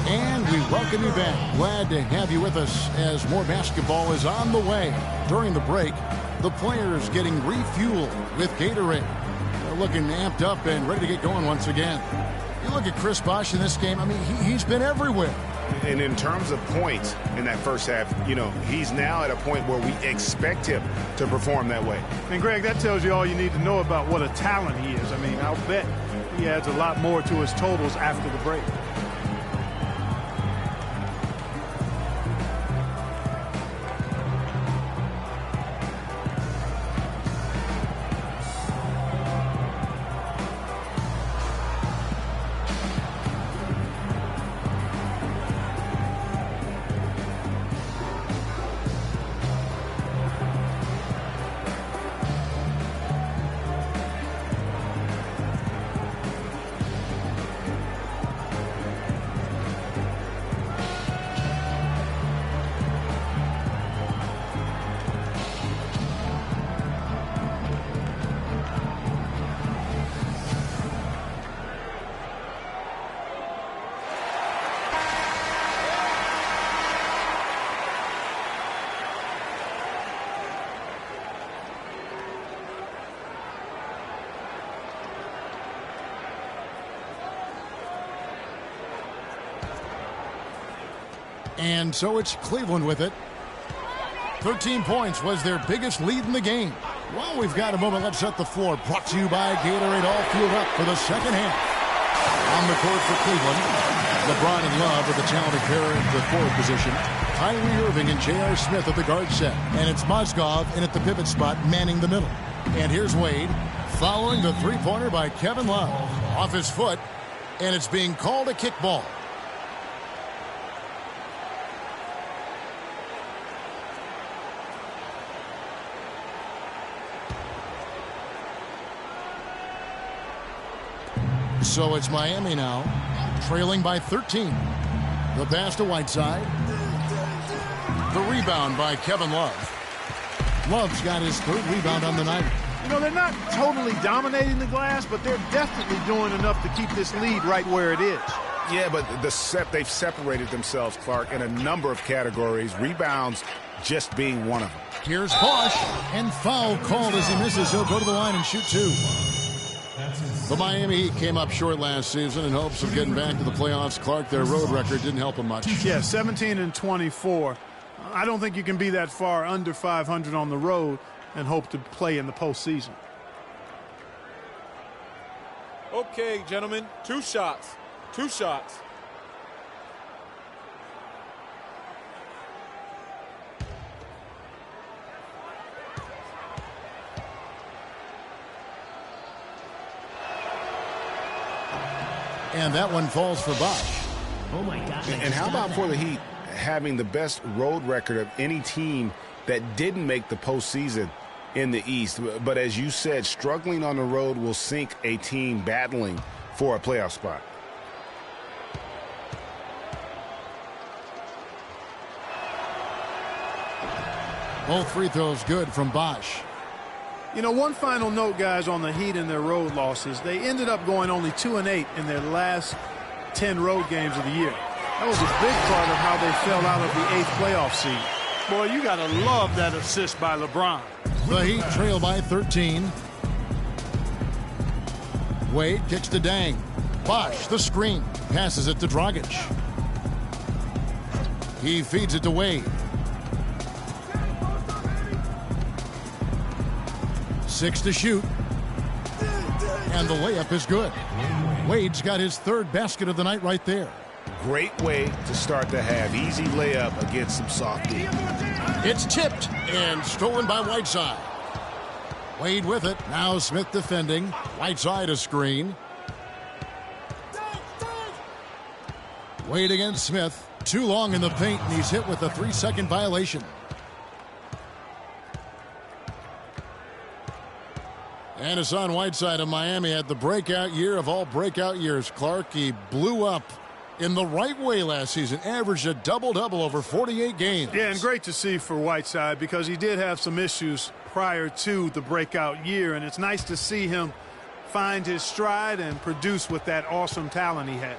And we welcome you back. Glad to have you with us as more basketball is on the way. During the break, the players getting refueled with Gatorade. They're looking amped up and ready to get going once again. You look at Chris Bosh in this game, I mean, he's been everywhere. And in terms of points in that first half, you know, he's now at a point where we expect him to perform that way. And, Greg, that tells you all you need to know about what a talent he is. I mean, I'll bet he adds a lot more to his totals after the break. And so it's Cleveland with it. 13 points was their biggest lead in the game. Well, we've got a moment. Let's set the floor. Brought to you by Gatorade, all fueled up for the second half. On the court for Cleveland, LeBron and Love with the talented pair at the forward position. Kyrie Irving and J.R. Smith at the guard set. And it's Mozgov in at the pivot spot, manning the middle. And here's Wade following the three-pointer by Kevin Love. Off his foot, and it's being called a kickball. So it's Miami now, trailing by 13. The pass to Whiteside. The rebound by Kevin Love. Love's got his third rebound on the night. You know, they're not totally dominating the glass, but they're definitely doing enough to keep this lead right where it is. Yeah, but they've separated themselves, Clark, in a number of categories, rebounds just being one of them. Here's Bosh, and foul called as he misses. He'll go to the line and shoot 2. The Miami Heat came up short last season in hopes of getting back to the playoffs. Clark, their road record didn't help them much. Yeah, 17-24. I don't think you can be that far under 500 on the road and hope to play in the postseason. Okay, gentlemen, 2 shots. 2 shots. And that one falls for Bosh. Oh, my God. And how about for the Heat having the best road record of any team that didn't make the postseason in the East? But as you said, struggling on the road will sink a team battling for a playoff spot. Both free throws good from Bosh. You know, one final note, guys, on the Heat and their road losses. They ended up going only 2-8 in their last 10 road games of the year. That was a big part of how they fell out of the 8th playoff seed. Boy, you got to love that assist by LeBron. The Heat trail by 13. Wade kicks to Dang. Bosh, the screen. Passes it to Dragic. He feeds it to Wade. 6 to shoot. And the layup is good. Wade's got his 3rd basket of the night right there. Great way to start the half. Easy layup against some soft D. It's tipped and stolen by Whiteside. Wade with it. Now Smith defending. Whiteside a screen. Wade against Smith. Too long in the paint, and he's hit with a 3-second violation. And Hassan Whiteside of Miami had the breakout year of all breakout years. Clark, he blew up in the right way last season. Averaged a double-double over 48 games. Yeah, and great to see for Whiteside because he did have some issues prior to the breakout year, and it's nice to see him find his stride and produce with that awesome talent he has.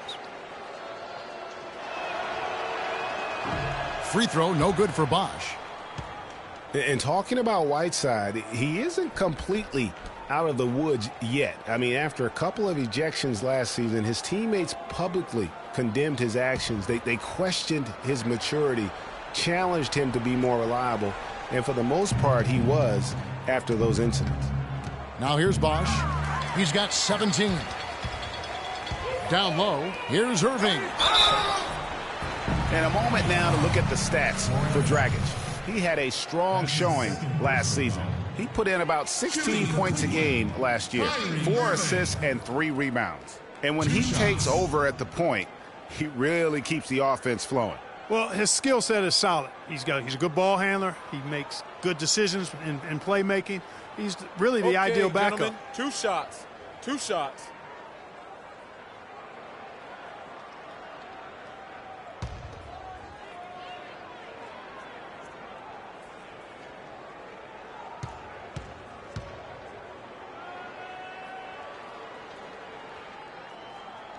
Free throw, no good for Bosh. And talking about Whiteside, he isn't completely out of the woods yet. I mean, after a couple of ejections last season, his teammates publicly condemned his actions. They questioned his maturity, challenged him to be more reliable, and for the most part, he was after those incidents. Now here's Bosh. He's got 17. Down low, here's Irving. And a moment now to look at the stats for Dragic. He had a strong showing last season. He put in about 16 points a game last year, 4 assists and 3 rebounds. And when he takes over at the point, he really keeps the offense flowing. Well, his skill set is solid. He's a good ball handler. He makes good decisions in playmaking. He's really the ideal backup. Gentlemen, 2 shots. 2 shots.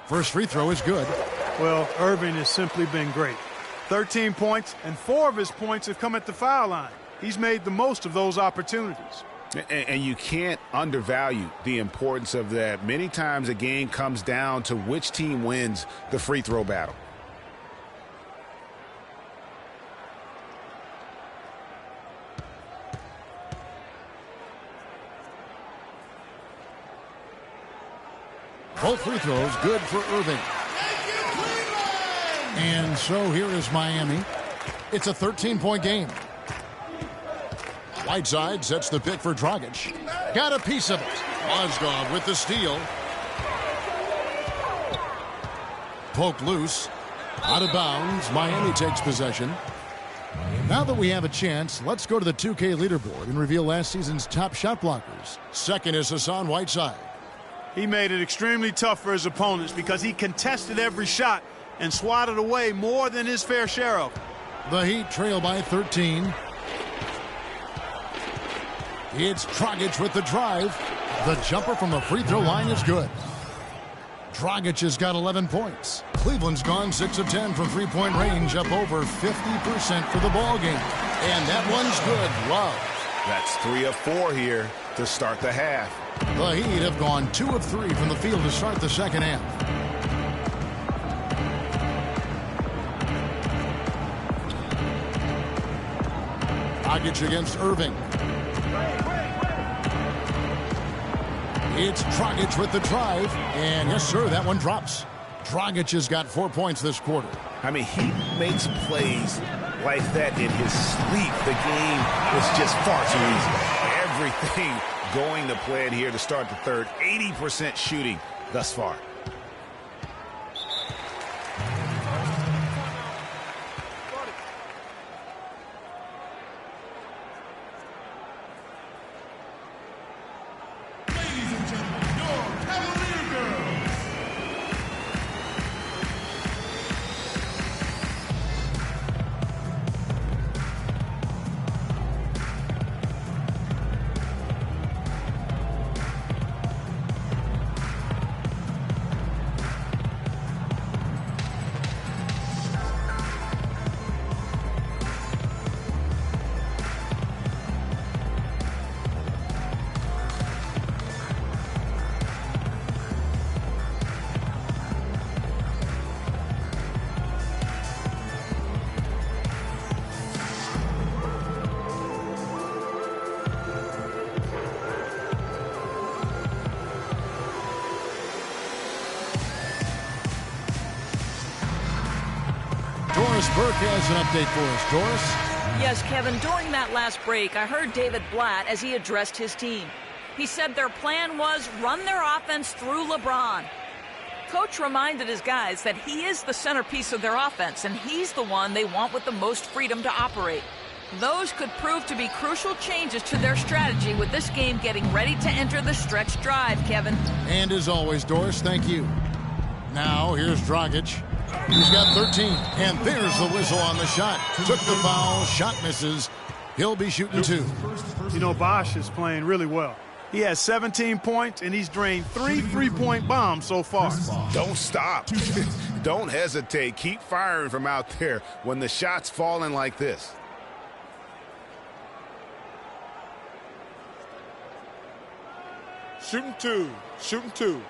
First free throw is good. Well, Irving has simply been great. 13 points, and 4 of his points have come at the foul line. He's made the most of those opportunities. And you can't undervalue the importance of that. Many times a game comes down to which team wins the free throw battle. Both free throws good for Irving. And so here is Miami. It's a 13-point game. Whiteside sets the pick for Dragic. Got a piece of it. Mozgov with the steal. Poked loose. Out of bounds. Miami takes possession. Now that we have a chance, let's go to the 2K leaderboard and reveal last season's top shot blockers. Second is Hassan Whiteside. He made it extremely tough for his opponents because he contested every shot and swatted away more than his fair share of. The Heat trail by 13. It's Dragic with the drive. The jumper from the free throw line is good. Dragic has got 11 points. Cleveland's gone 6 of 10 from three-point range, up over 50% for the ball game. And that one's good. Love. That's 3 of 4 here to start the half. The Heat have gone 2 of 3 from the field to start the second half. Dragic against Irving. It's Dragic with the drive. And yes, sir, that one drops. Dragic has got 4 points this quarter. I mean, he makes plays like that in his sleep. The game is just far too easy. Everything going to plan here to start the third. 80% shooting thus far. Doris Burke has an update for us. Doris? Yes, Kevin, during that last break, I heard David Blatt as he addressed his team. He said their plan was run their offense through LeBron. Coach reminded his guys that he is the centerpiece of their offense, and he's the one they want with the most freedom to operate. Those could prove to be crucial changes to their strategy with this game getting ready to enter the stretch drive, Kevin. And as always, Doris, thank you. Now, here's Dragic. He's got 13, and there's the whistle on the shot. Took the foul, shot misses. He'll be shooting 2. You know, Bosh is playing really well. He has 17 points, and he's drained 3 3-point bombs so far. Don't stop. Don't hesitate. Keep firing from out there when the shot's falling like this. Shooting 2. Shooting 2.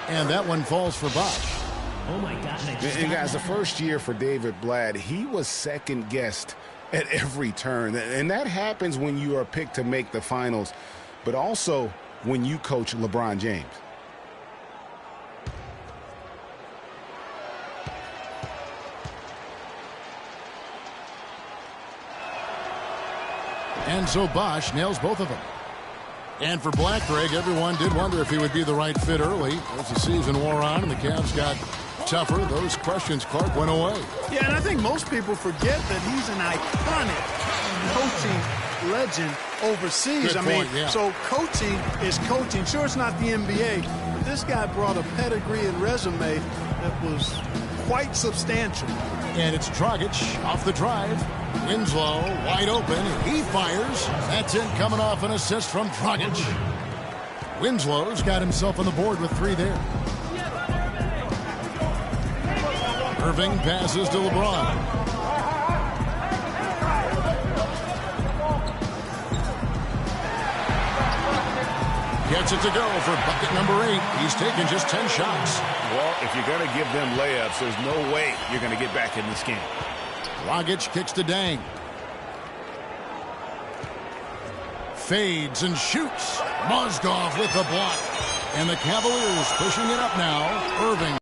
And that one falls for Bosh. Oh, my God. And guys, the first year for David Blatt, he was second-guessed at every turn. And that happens when you are picked to make the finals, but also when you coach LeBron James. And so Bosh nails both of them. And for Blatt, Greg, everyone did wonder if he would be the right fit early. As the season wore on and the Cavs got tougher, those questions, Clark, went away. Yeah, and I think most people forget that he's an iconic coaching legend overseas. Good point, yeah. So coaching is coaching. Sure, it's not the NBA, but this guy brought a pedigree and resume that was quite substantial. And it's Dragic off the drive. Winslow wide open. He fires. That's it, coming off an assist from Dragic. Winslow's got himself on the board with 3 there. Irving passes to LeBron. Gets it to go for bucket number 8. He's taken just 10 shots. Well, if you're going to give them layups, there's no way you're going to get back in this game. Dragic kicks to Dang. Fades and shoots. Mozgov with the block. And the Cavaliers pushing it up now. Irving.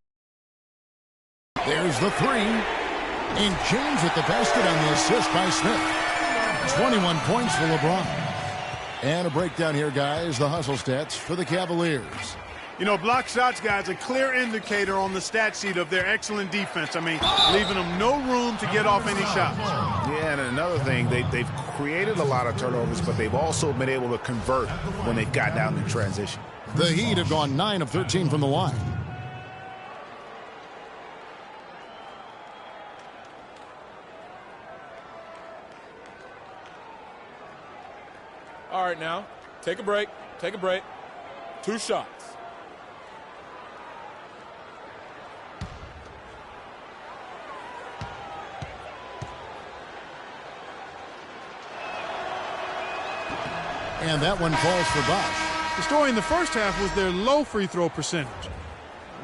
There's the 3. And James at the basket on the assist by Smith. 21 points for LeBron. And a breakdown here, guys. The hustle stats for the Cavaliers. You know, block shots, guys, a clear indicator on the stat sheet of their excellent defense. I mean, leaving them no room to get off any shots. Yeah, and another thing, they've created a lot of turnovers, but they've also been able to convert when they've gotten out in transition. The Heat have gone 9 of 13 from the line. All right, now, take a break. Take a break. 2 shots. And that one falls for Bosh. The story in the first half was their low free throw percentage.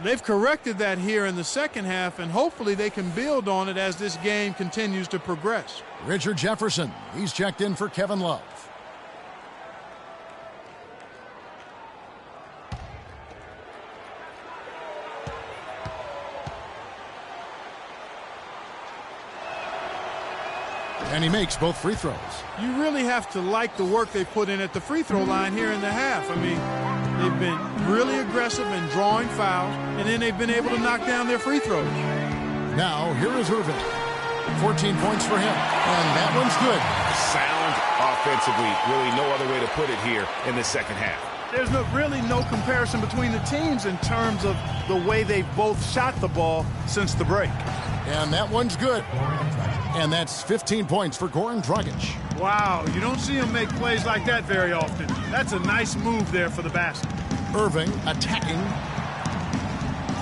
They've corrected that here in the second half, and hopefully they can build on it as this game continues to progress. Richard Jefferson, he's checked in for Kevin Love. And he makes both free throws. You really have to like the work they put in at the free throw line here in the half. I mean, they've been really aggressive in drawing fouls, and then they've been able to knock down their free throws. Now, here is Irving. 14 points for him, and that one's good. Sound offensively, really no other way to put it here in the second half. There's really no comparison between the teams in terms of the way they've both shot the ball since the break. And that one's good. And that's 15 points for Goran Dragic. Wow, you don't see him make plays like that very often. That's a nice move there for the basket. Irving attacking.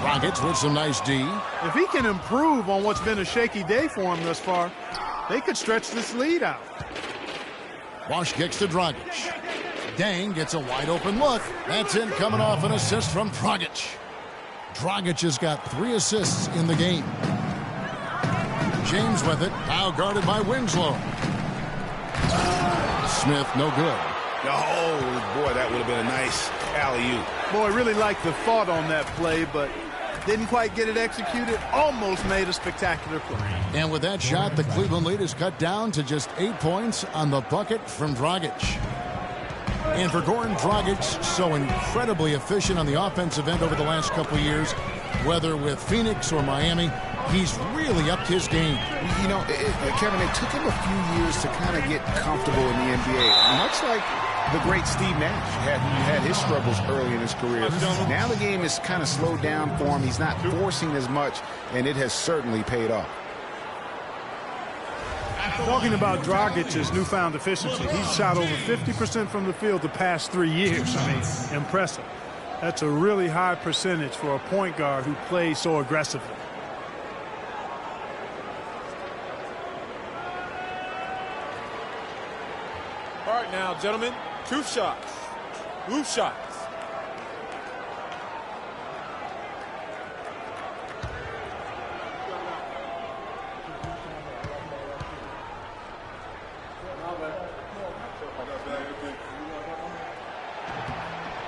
Dragic with some nice D. If he can improve on what's been a shaky day for him thus far, they could stretch this lead out. Bosh kicks to Dragic. Dang gets a wide open look. That's in, coming off an assist from Dragic. Dragic has got 3 assists in the game. James with it. Now guarded by Winslow. Smith, no good. Oh, boy, that would have been a nice alley-oop. Boy, really liked the thought on that play, but didn't quite get it executed. Almost made a spectacular play. And with that shot, the Cleveland lead is cut down to just 8 points on the bucket from Dragic. And for Goran Dragic, so incredibly efficient on the offensive end over the last couple of years, whether with Phoenix or Miami, he's really upped his game. You know, Kevin, it took him a few years to kind of get comfortable in the NBA. Much like the great Steve Nash had his struggles early in his career. Now the game is kind of slowed down for him. He's not forcing as much, and it has certainly paid off. Talking about Dragic's newfound efficiency, he's shot over 50% from the field the past 3 years. I mean, impressive. That's a really high percentage for a point guard who plays so aggressively. All right, now, gentlemen, 2 shots. Loose shots.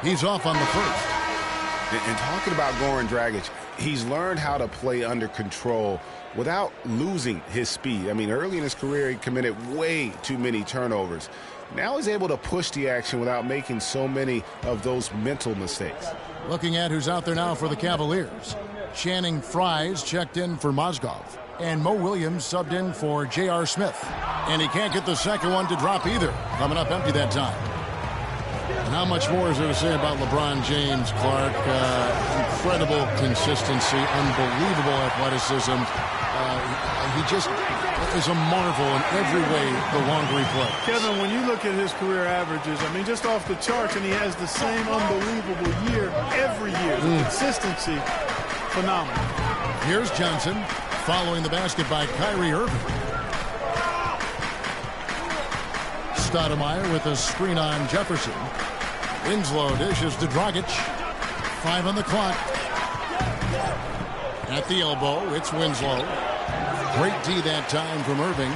He's off on the first. And talking about Goran Dragic, he's learned how to play under control without losing his speed. I mean, early in his career, he committed way too many turnovers. Now he's able to push the action without making so many of those mental mistakes. Looking at who's out there now for the Cavaliers. Channing Frye's checked in for Mozgov. And Mo Williams subbed in for J.R. Smith. And he can't get the second one to drop either. Coming up empty that time. And how much more is there to say about LeBron James, Clark? Incredible consistency, unbelievable athleticism. He just is a marvel in every way the longer he plays. Kevin, when you look at his career averages, I mean, just off the charts, and he has the same unbelievable year every year. The consistency, phenomenal. Here's Johnson following the basket by Kyrie Irving. Stoudemire with a screen on Jefferson. Winslow dishes to Dragic. 5 on the clock. At the elbow, it's Winslow. Great D that time from Irving.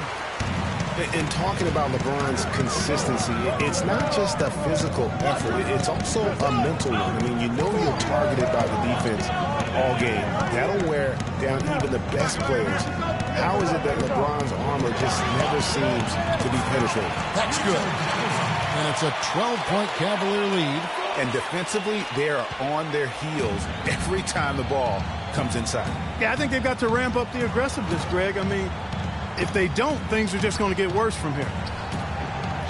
And talking about LeBron's consistency, it's not just a physical effort. It's also a mental one. I mean, you know you're targeted by the defense all game. That'll wear down even the best players. How is it that LeBron's armor just never seems to be penetrated? That's good. And it's a 12-point Cavalier lead. And defensively, they are on their heels every time the ball comes inside. Yeah, I think they've got to ramp up the aggressiveness, Greg. I mean, if they don't, things are just going to get worse from here.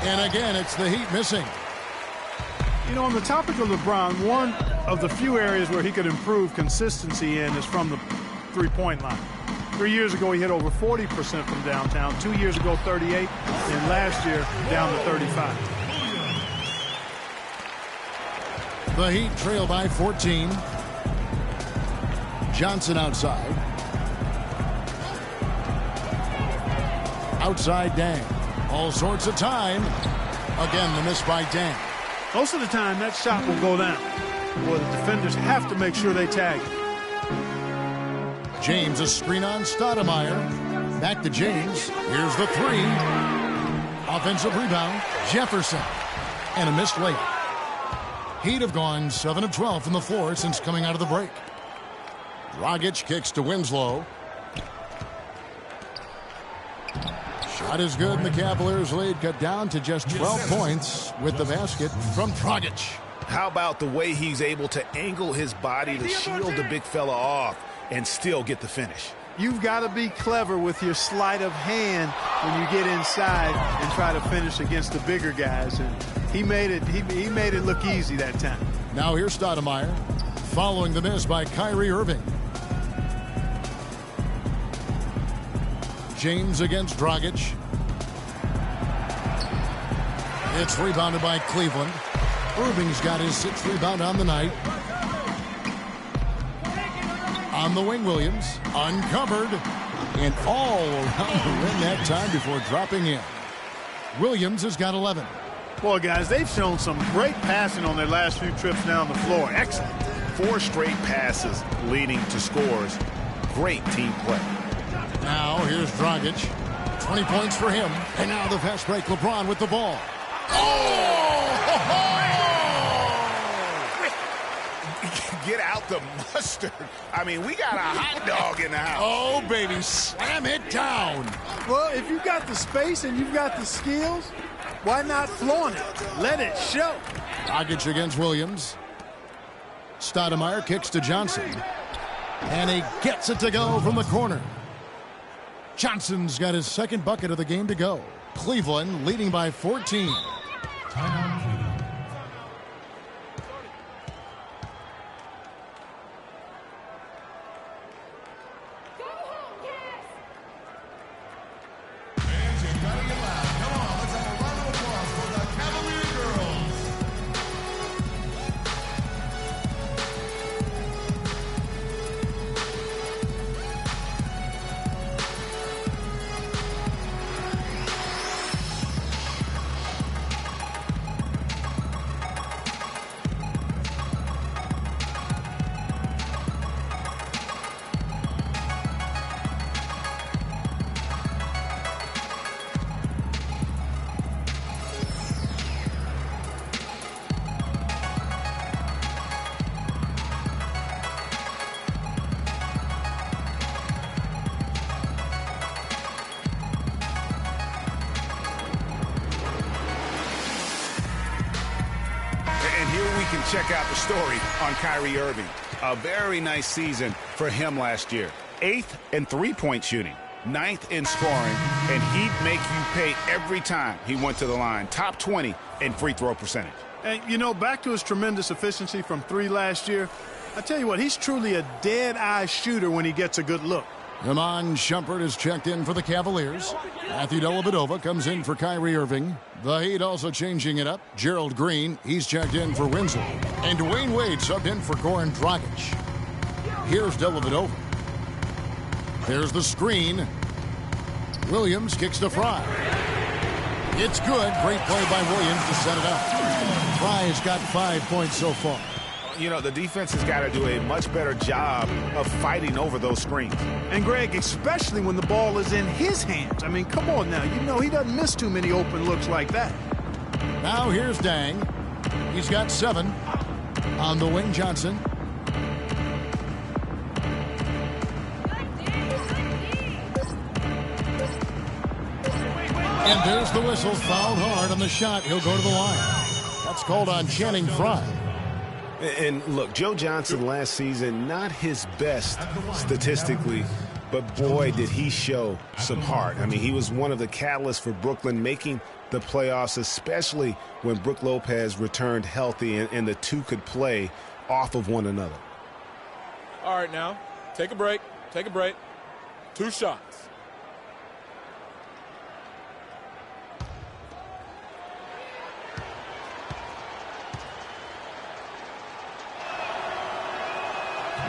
And again, it's the Heat missing. You know, on the topic of LeBron, one of the few areas where he could improve consistency in is from the three-point line. 3 years ago, he hit over 40% from downtown. 2 years ago, 38. And last year, down to 35. The Heat trail by 14. Johnson outside. Outside Dang. All sorts of time. Again, the miss by Dang. Most of the time, that shot will go down. Well, the defenders have to make sure they tag it. James, a screen on Stoudemire. Back to James. Here's the 3. Offensive rebound. Jefferson. And a missed layup. Heat have gone 7 of 12 from the floor since coming out of the break. Dragic kicks to Winslow. Shot is good, and the Cavaliers lead cut down to just 12 points with the basket from Dragic. How about the way he's able to angle his body to shield the big fella off and still get the finish? You've got to be clever with your sleight of hand when you get inside and try to finish against the bigger guys. And he made it look easy that time. Now here's Stoudemire following the miss by Kyrie Irving. James against Dragic. It's rebounded by Cleveland. Irving's got his 6th rebound on the night. On the wing, Williams. Uncovered. And all around the rim that time before dropping in. Williams has got 11. Boy, guys, they've shown some great passing on their last few trips down the floor. Excellent. 4 straight passes leading to scores. Great team play. Now here's Dragic. 20 points for him. And now the fast break. LeBron with the ball. Get out the mustard. I mean, we got a hot dog in the house. Oh, baby, slam it down. Well, if you've got the space and you've got the skills, why not flaunt it? Let it show. Dragic against Williams. Stoudemire kicks to Johnson. And he gets it to go from the corner. Johnson's got his second bucket of the game to go. Cleveland leading by 14. Check out the story on Kyrie Irving. A very nice season for him last year. 8th in three-point shooting, 9th in scoring, and he'd make you pay every time he went to the line. Top 20 in free throw percentage. And, you know, back to his tremendous efficiency from 3 last year, I tell you what, he's truly a dead-eye shooter when he gets a good look. Iman Shumpert is checked in for the Cavaliers. Matthew Dellavedova comes in for Kyrie Irving. The Heat also changing it up. Gerald Green, he's checked in for Winslow. And Dwayne Wade subbed in for Goran Dragic. Here's Dellavedova. There's the screen. Williams kicks to Fry. It's good. Great play by Williams to set it up. Fry's got 5 points so far. You know, the defense has got to do a much better job of fighting over those screens. And, Greg, especially when the ball is in his hands. I mean, come on now. You know he doesn't miss too many open looks like that. Now here's Dang. He's got 7. On the wing, Johnson. And there's the whistle. Fouled hard on the shot. He'll go to the line. That's called on Channing Frye. And look, Joe Johnson last season, not his best statistically, but boy, did he show some heart. I mean, he was one of the catalysts for Brooklyn making the playoffs, especially when Brook Lopez returned healthy and the two could play off of one another. All right, now, take a break. Take a break. 2 shots.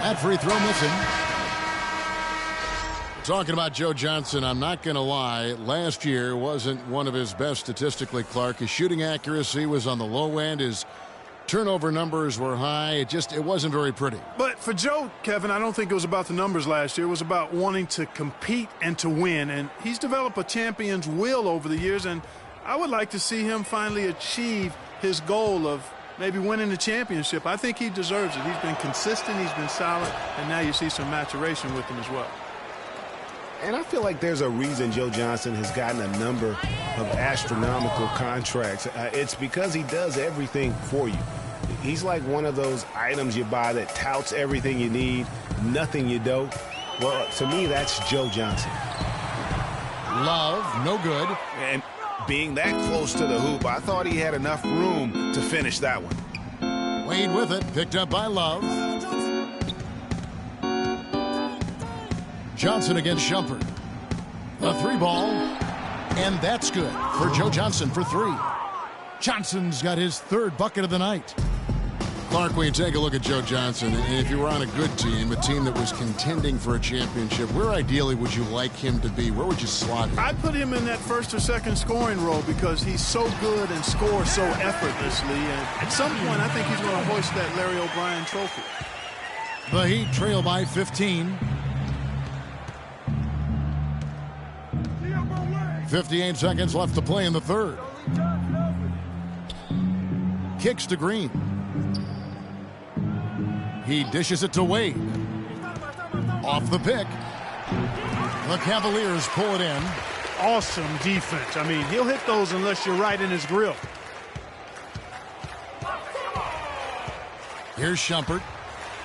That free throw missing. Talking about Joe Johnson, I'm not going to lie. Last year wasn't one of his best statistically, Clark. His shooting accuracy was on the low end. His turnover numbers were high. It wasn't very pretty. But for Joe, Kevin, I don't think it was about the numbers last year. It was about wanting to compete and to win. And he's developed a champion's will over the years. And I would like to see him finally achieve his goal of maybe winning the championship. I think he deserves it. He's been consistent, he's been solid, and now you see some maturation with him as well. And I feel like there's a reason Joe Johnson has gotten a number of astronomical contracts. It's because he does everything for you. He's like one of those items you buy that touts everything you need, nothing you don't. Well, to me, that's Joe Johnson. Love, no good. And being that close to the hoop, I thought he had enough room to finish that one. Wade with it, picked up by Love. Johnson against Shumpert. The 3 ball, and that's good for Joe Johnson for 3. Johnson's got his 3rd bucket of the night. Clark, when you take a look at Joe Johnson, and if you were on a good team, a team that was contending for a championship, where ideally would you like him to be? Where would you slot him? I'd put him in that 1st or 2nd scoring role because he's so good and scores so effortlessly. And at some point, I think he's going to hoist that Larry O'Brien trophy. The Heat trail by 15. 58 seconds left to play in the third. Kicks to Green. He dishes it to Wade. Off the pick. The Cavaliers pull it in. Awesome defense. I mean, he'll hit those unless you're right in his grill. Here's Shumpert.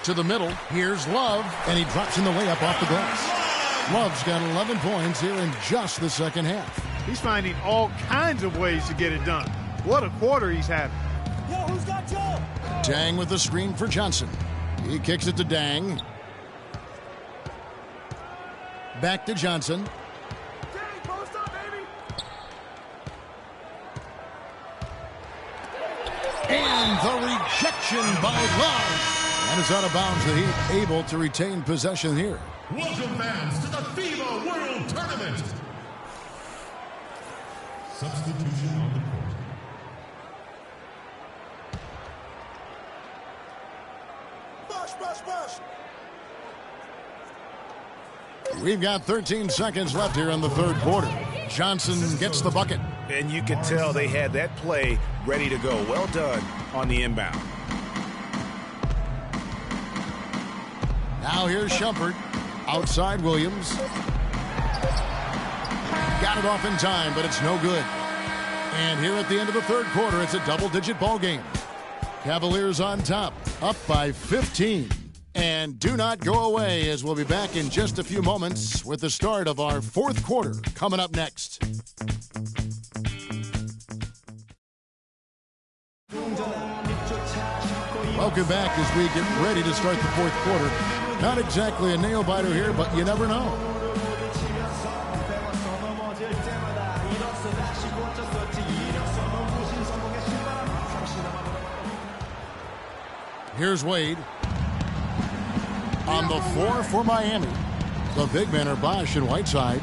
To the middle. Here's Love. And he drops in the layup off the glass. Love's got 11 points here in just the second half. He's finding all kinds of ways to get it done. What a quarter he's having. Yo, who's got Joe? Dang with the screen for Johnson. He kicks it to Dang. Back to Johnson. Dang, post up, baby. And the rejection by Love. And it's out of bounds. The Heat able to retain possession here. Welcome fans to the FIBA World Tournament. Substitution on the court. We've got 13 seconds left here in the third quarter. Johnson gets the bucket. And you could tell they had that play ready to go. Well done on the inbound. Now here's Shumpert. Outside Williams. Got it off in time, but it's no good. And here at the end of the third quarter, it's a double-digit ball game. Cavaliers on top, up by 15. And do not go away, as we'll be back in just a few moments with the start of our fourth quarter coming up next. Welcome back as we get ready to start the fourth quarter. Not exactly a nail-biter here, but you never know. Here's Wade. On the floor for Miami. The big men are Bosch and Whiteside.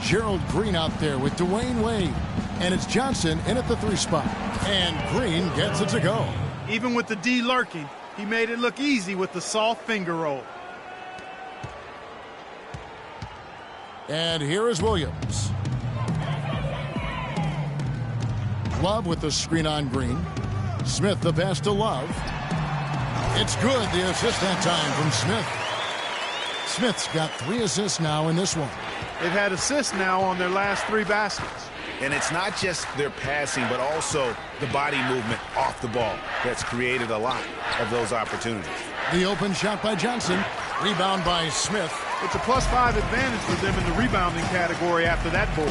Gerald Green out there with Dwayne Wade. And it's Johnson in at the 3 spot. And Green gets it to go. Even with the D lurking, he made it look easy with the soft finger roll. And here is Williams. Love with the screen on Green. Smith the pass to Love. It's good, the assist that time from Smith. Smith's got 3 assists now in this one. They've had assists now on their last 3 baskets. And it's not just their passing, but also the body movement off the ball that's created a lot of those opportunities. The open shot by Johnson. Rebound by Smith. It's a +5 advantage for them in the rebounding category after that board.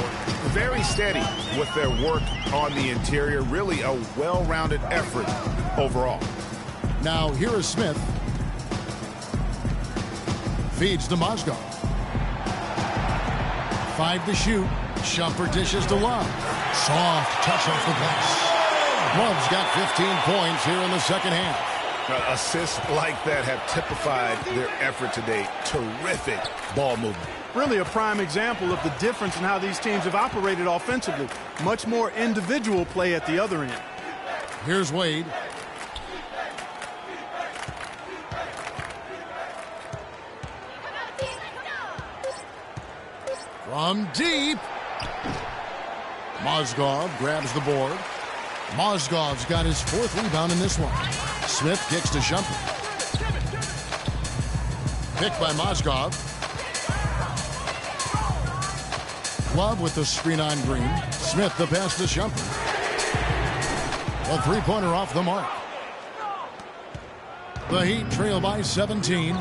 Very steady with their work on the interior. Really a well-rounded effort overall. Now here is Smith. Feeds to Mozgov. 5 to shoot. Shumpert dishes to Love. Soft touch off the glass. Love's got 15 points here in the second half. Assists like that have typified their effort today. Terrific ball movement. Really a prime example of the difference in how these teams have operated offensively. Much more individual play at the other end. Here's Wade. From deep. Mozgov grabs the board. Mozgov's got his 4th rebound in this one. Smith kicks to Shumpert. Picked by Mozgov. Love with the screen on Green. Smith the pass to Shumpert. A 3-pointer off the mark. The Heat trail by 17.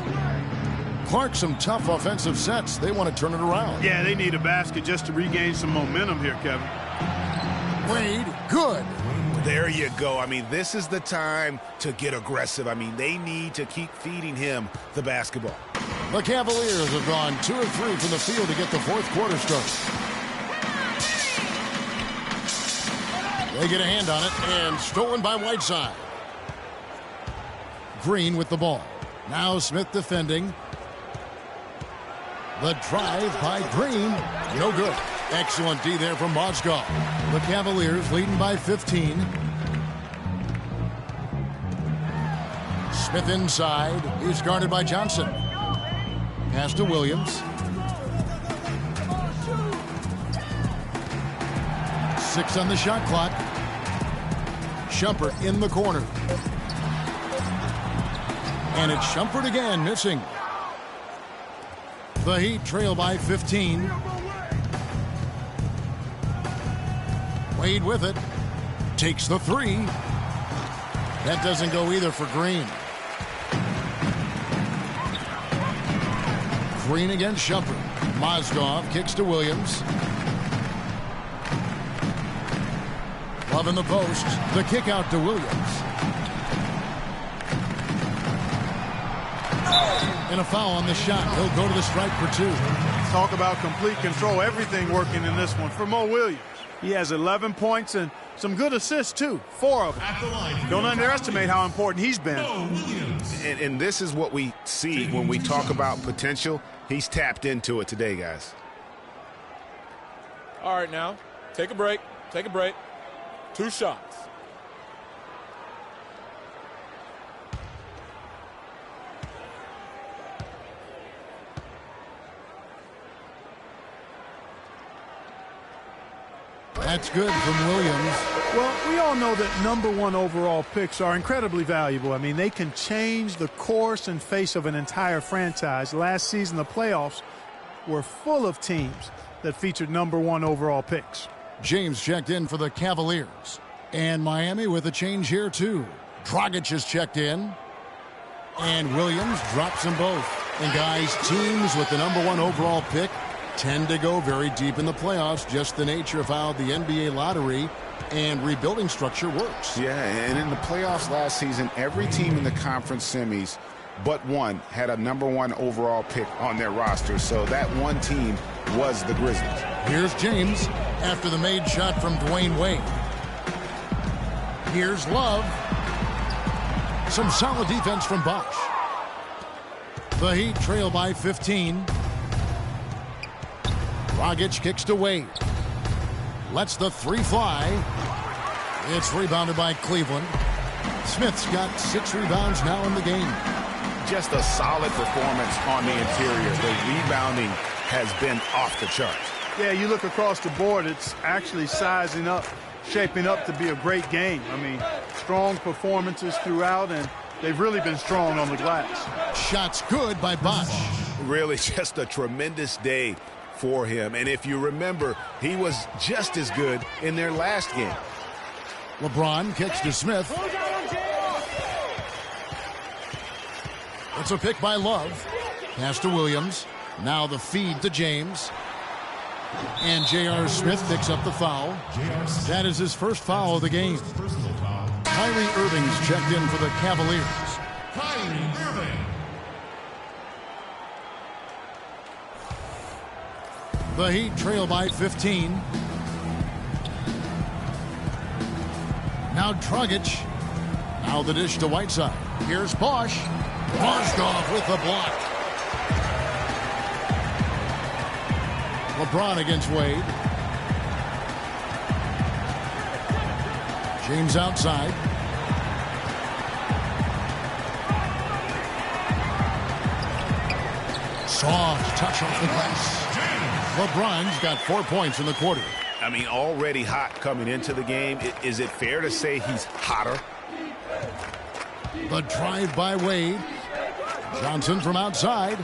Clark, some tough offensive sets. They want to turn it around. Yeah, they need a basket just to regain some momentum here, Kevin. Wade, good. There you go. I mean, this is the time to get aggressive. I mean, they need to keep feeding him the basketball. The Cavaliers have gone 2 of 3 from the field to get the fourth quarter started. They get a hand on it, and stolen by Whiteside. Green with the ball. Now Smith defending. The drive by Green. No good. Excellent D there from Mozgov. The Cavaliers leading by 15. Smith inside. He's guarded by Johnson. Pass to Williams. 6 on the shot clock. Shumpert in the corner. And it's Shumpert again, missing. The Heat trail by 15. Wade with it. Takes the 3. That doesn't go either for Green. Green against Shumpert. Mozgov kicks to Williams. Love in the post. The kick out to Williams. And a foul on the shot. He'll go to the strike for 2. Talk about complete control. Everything working in this one for Mo Williams. He has 11 points and some good assists, too. 4 of them. Don't underestimate how important he's been. And this is what we see when we talk about potential. He's tapped into it today, guys. All right, now, take a break. Take a break. 2 shots. That's good from Williams. Well, we all know that #1 overall picks are incredibly valuable. I mean, they can change the course and face of an entire franchise. Last season, the playoffs were full of teams that featured #1 overall picks. James checked in for the Cavaliers. And Miami with a change here, too. Dragic is checked in. And Williams drops them both. And, guys, teams with the #1 overall pick tend to go very deep in the playoffs. Just the nature of how the NBA lottery and rebuilding structure works. Yeah, and in the playoffs last season, every team in the conference semis but one had a #1 overall pick on their roster. So that one team was the Grizzlies. Here's James after the made shot from Dwayne Wade. Here's Love. Some solid defense from Bosch. The Heat trail by 15. Dragic kicks to Wade. Lets the 3 fly. It's rebounded by Cleveland. Smith's got 6 rebounds now in the game. Just a solid performance on the interior. The rebounding has been off the charts. Yeah, you look across the board, it's actually sizing up, shaping up to be a great game. I mean, strong performances throughout, and they've really been strong on the glass. Shots good by Bosch. Really just a tremendous day for him. And if you remember, he was just as good in their last game. LeBron kicks to Smith. It's a pick by Love. Pass to Williams. Now the feed to James. And J.R. Smith picks up the foul. That is his first foul of the game. Kyrie Irving's checked in for the Cavaliers. Kyrie Irving. The Heat trail by 15. Now Dragic. Now the dish to Whiteside. Here's Bosch. Mozgov with the block. LeBron against Wade. James outside. Soft touch off the glass. LeBron's got 4 points in the quarter. I mean, already hot coming into the game. Is it fair to say he's hotter? The drive by Wade. Johnson from outside.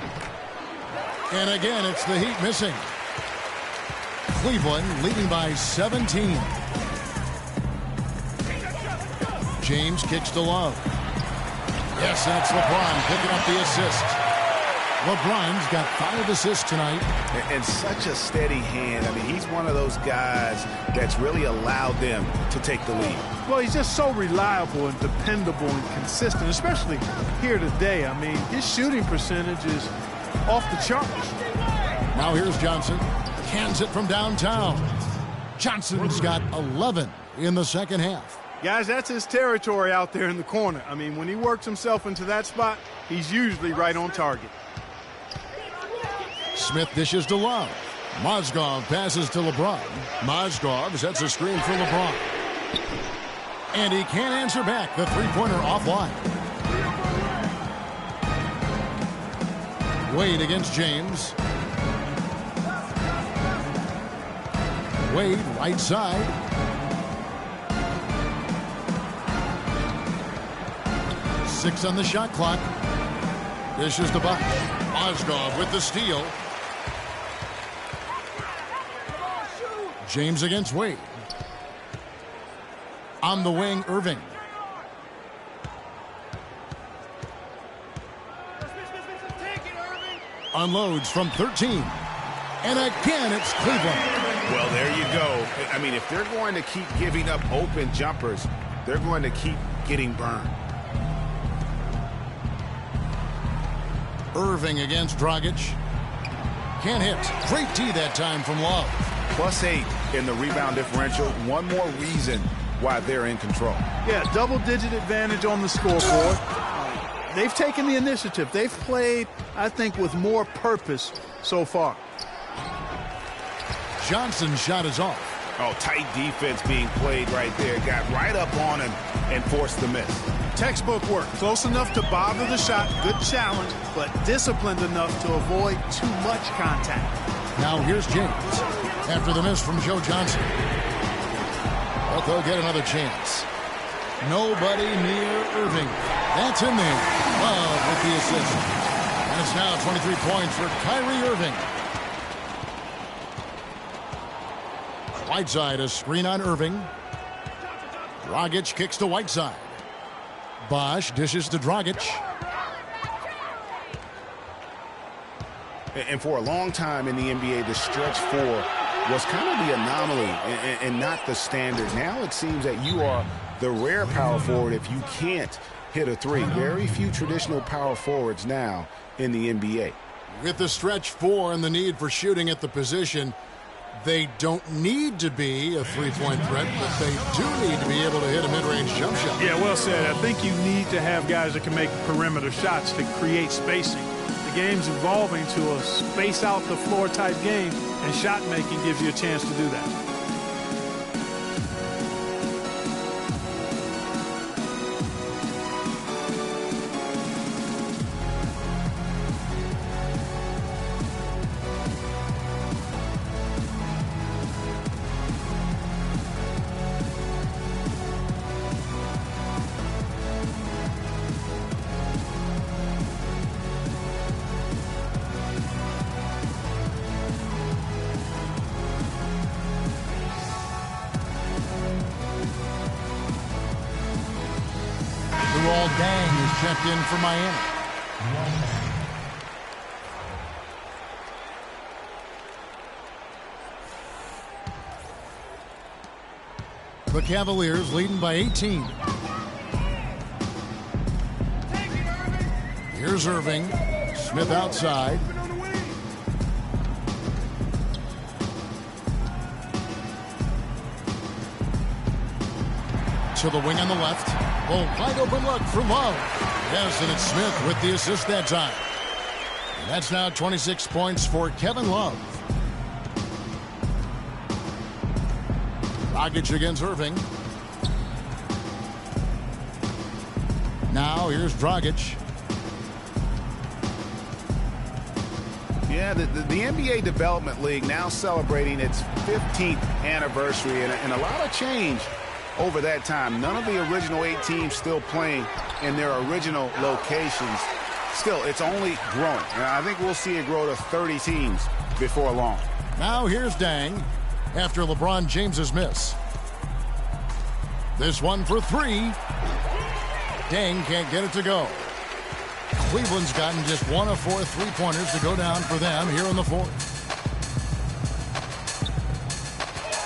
And again, it's the Heat missing. Cleveland leading by 17. James kicks to Love. Yes, that's LeBron picking up the assist. LeBron's got 5 assists tonight. And such a steady hand. I mean, he's one of those guys that's really allowed them to take the lead. Well, he's just so reliable and dependable and consistent, especially here today. I mean, his shooting percentage is off the charts. Now here's Johnson. Cans it from downtown. Johnson's got 11 in the second half. Guys, that's his territory out there in the corner. I mean, when he works himself into that spot, he's usually right on target. Smith dishes to Love. Mozgov passes to LeBron. Mozgov sets a screen for LeBron. And he can't answer back. The three-pointer offline. Wade against James. Wade, right side. Six on the shot clock. Dishes to Bosh. Mozgov with the steal. James against Wade. On the wing, Irving. Unloads from 13. And again, it's Cleveland. Well, there you go. I mean, if they're going to keep giving up open jumpers, they're going to keep getting burned. Irving against Dragic. Can't hit. Great D that time from Love. +8 in the rebound differential. One more reason why they're in control. Yeah, double-digit advantage on the scoreboard. They've taken the initiative. They've played, I think, with more purpose so far. Johnson's shot is off. Oh, tight defense being played right there. Got right up on him and forced the miss. Textbook work. Close enough to bother the shot. Good challenge, but disciplined enough to avoid too much contact. Now here's James. After the miss from Joe Johnson. But they'll get another chance. Nobody near Irving. That's in there. Love with the assist. And it's now 23 points for Kyrie Irving. Whiteside, a screen on Irving. Dragic kicks to Whiteside. Bosh dishes to Dragic. And for a long time in the NBA, the stretch four was kind of the anomaly and not the standard. Now it seems that you are the rare power forward if you can't hit a three. Very few traditional power forwards now in the NBA. With the stretch four and the need for shooting at the position, they don't need to be a three-point threat, but they do need to be able to hit a mid-range jump shot. Yeah, well said. I think you need to have guys that can make perimeter shots to create spacing. The game's evolving to a space-out-the-floor type game, and shot-making gives you a chance to do that. Luol Deng is checked in for Miami. The Cavaliers leading by 18. Here's Irving. Smith outside. To the wing on the left. Oh, wide open look for Love. Yes, and it's Smith with the assist that time. And that's now 26 points for Kevin Love. Dragic against Irving. Now here's Dragic. Yeah, the NBA Development League now celebrating its 15th anniversary and a lot of change over that time. None of the original 8 teams still playing in their original locations. Still, it's only growing. And I think we'll see it grow to 30 teams before long. Now here's Deng after LeBron James's miss. This one for 3. Deng can't get it to go. Cleveland's gotten just 1 of 4 3-pointers to go down for them here in the fourth.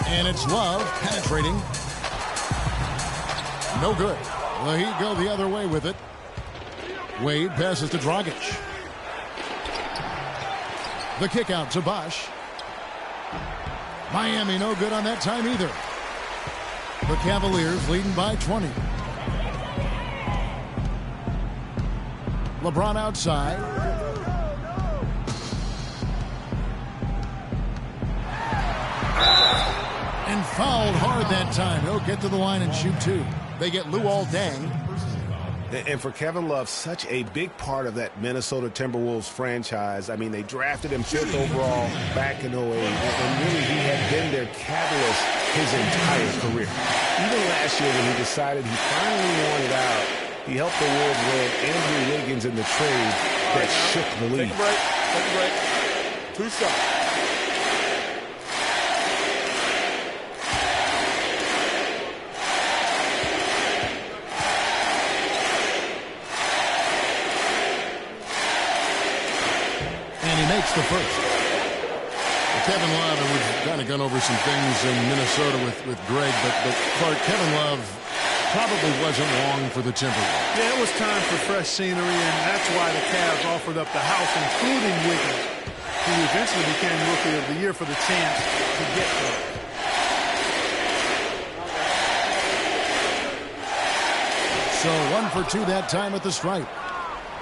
And it's Love penetrating. No good. The Heat go the other way with it. Wade passes to Dragic. The kick out to Bosh. Miami no good on that time either. The Cavaliers leading by 20. LeBron outside. And fouled hard that time. He'll get to the line and shoot 2. They get Luol Deng. And for Kevin Love, such a big part of that Minnesota Timberwolves franchise. I mean, they drafted him 5th overall back in 08, and really he had been their catalyst his entire career. Even last year when he decided he finally wanted out, he helped the Wolves land Andrew Wiggins in the trade that shook the league. Take a break. Take a break. 2 shots. Makes the first. Kevin Love, and we've kind of gone over some things in Minnesota with Greg, but Clark, Kevin Love probably wasn't long for the Timberwolves. Yeah, it was time for fresh scenery, and that's why the Cavs offered up the house, including Wiggins, who eventually became Rookie of the Year for the chance to get there. So 1 for 2 that time at the stripe.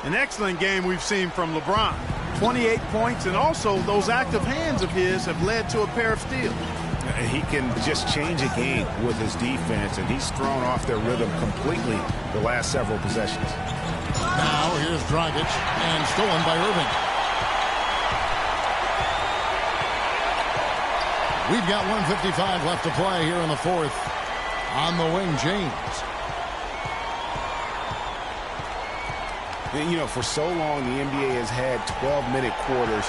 An excellent game we've seen from LeBron. 28 points, and also those active hands of his have led to a pair of steals. He can just change a game with his defense, and he's thrown off their rhythm completely the last several possessions. Now here's Dragic, and stolen by Irving. We've got 1:55 left to play here in the 4th. On the wing, James. You know, for so long, the NBA has had 12-minute quarters.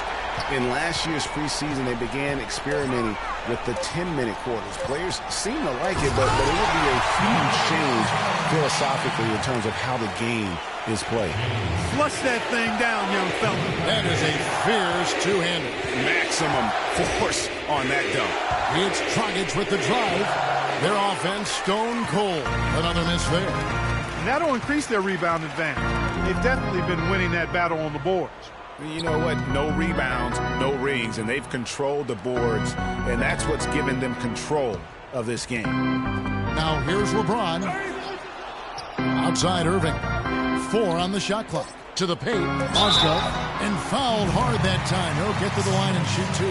In last year's preseason, they began experimenting with the 10-minute quarters. Players seem to like it, but it would be a huge change philosophically in terms of how the game is played. Flush that thing down, young fella. That is a fierce two-hander. Maximum force on that dunk. It's Dragic with the drive. Their offense stone cold. Another miss there. And that'll increase their rebound advantage. They've definitely been winning that battle on the boards. You know what? No rebounds, no rings, and they've controlled the boards, and that's what's given them control of this game. Now here's LeBron. Outside Irving. 4 on the shot clock. To the paint. Mozgov. And fouled hard that time. He'll get to the line and shoot 2.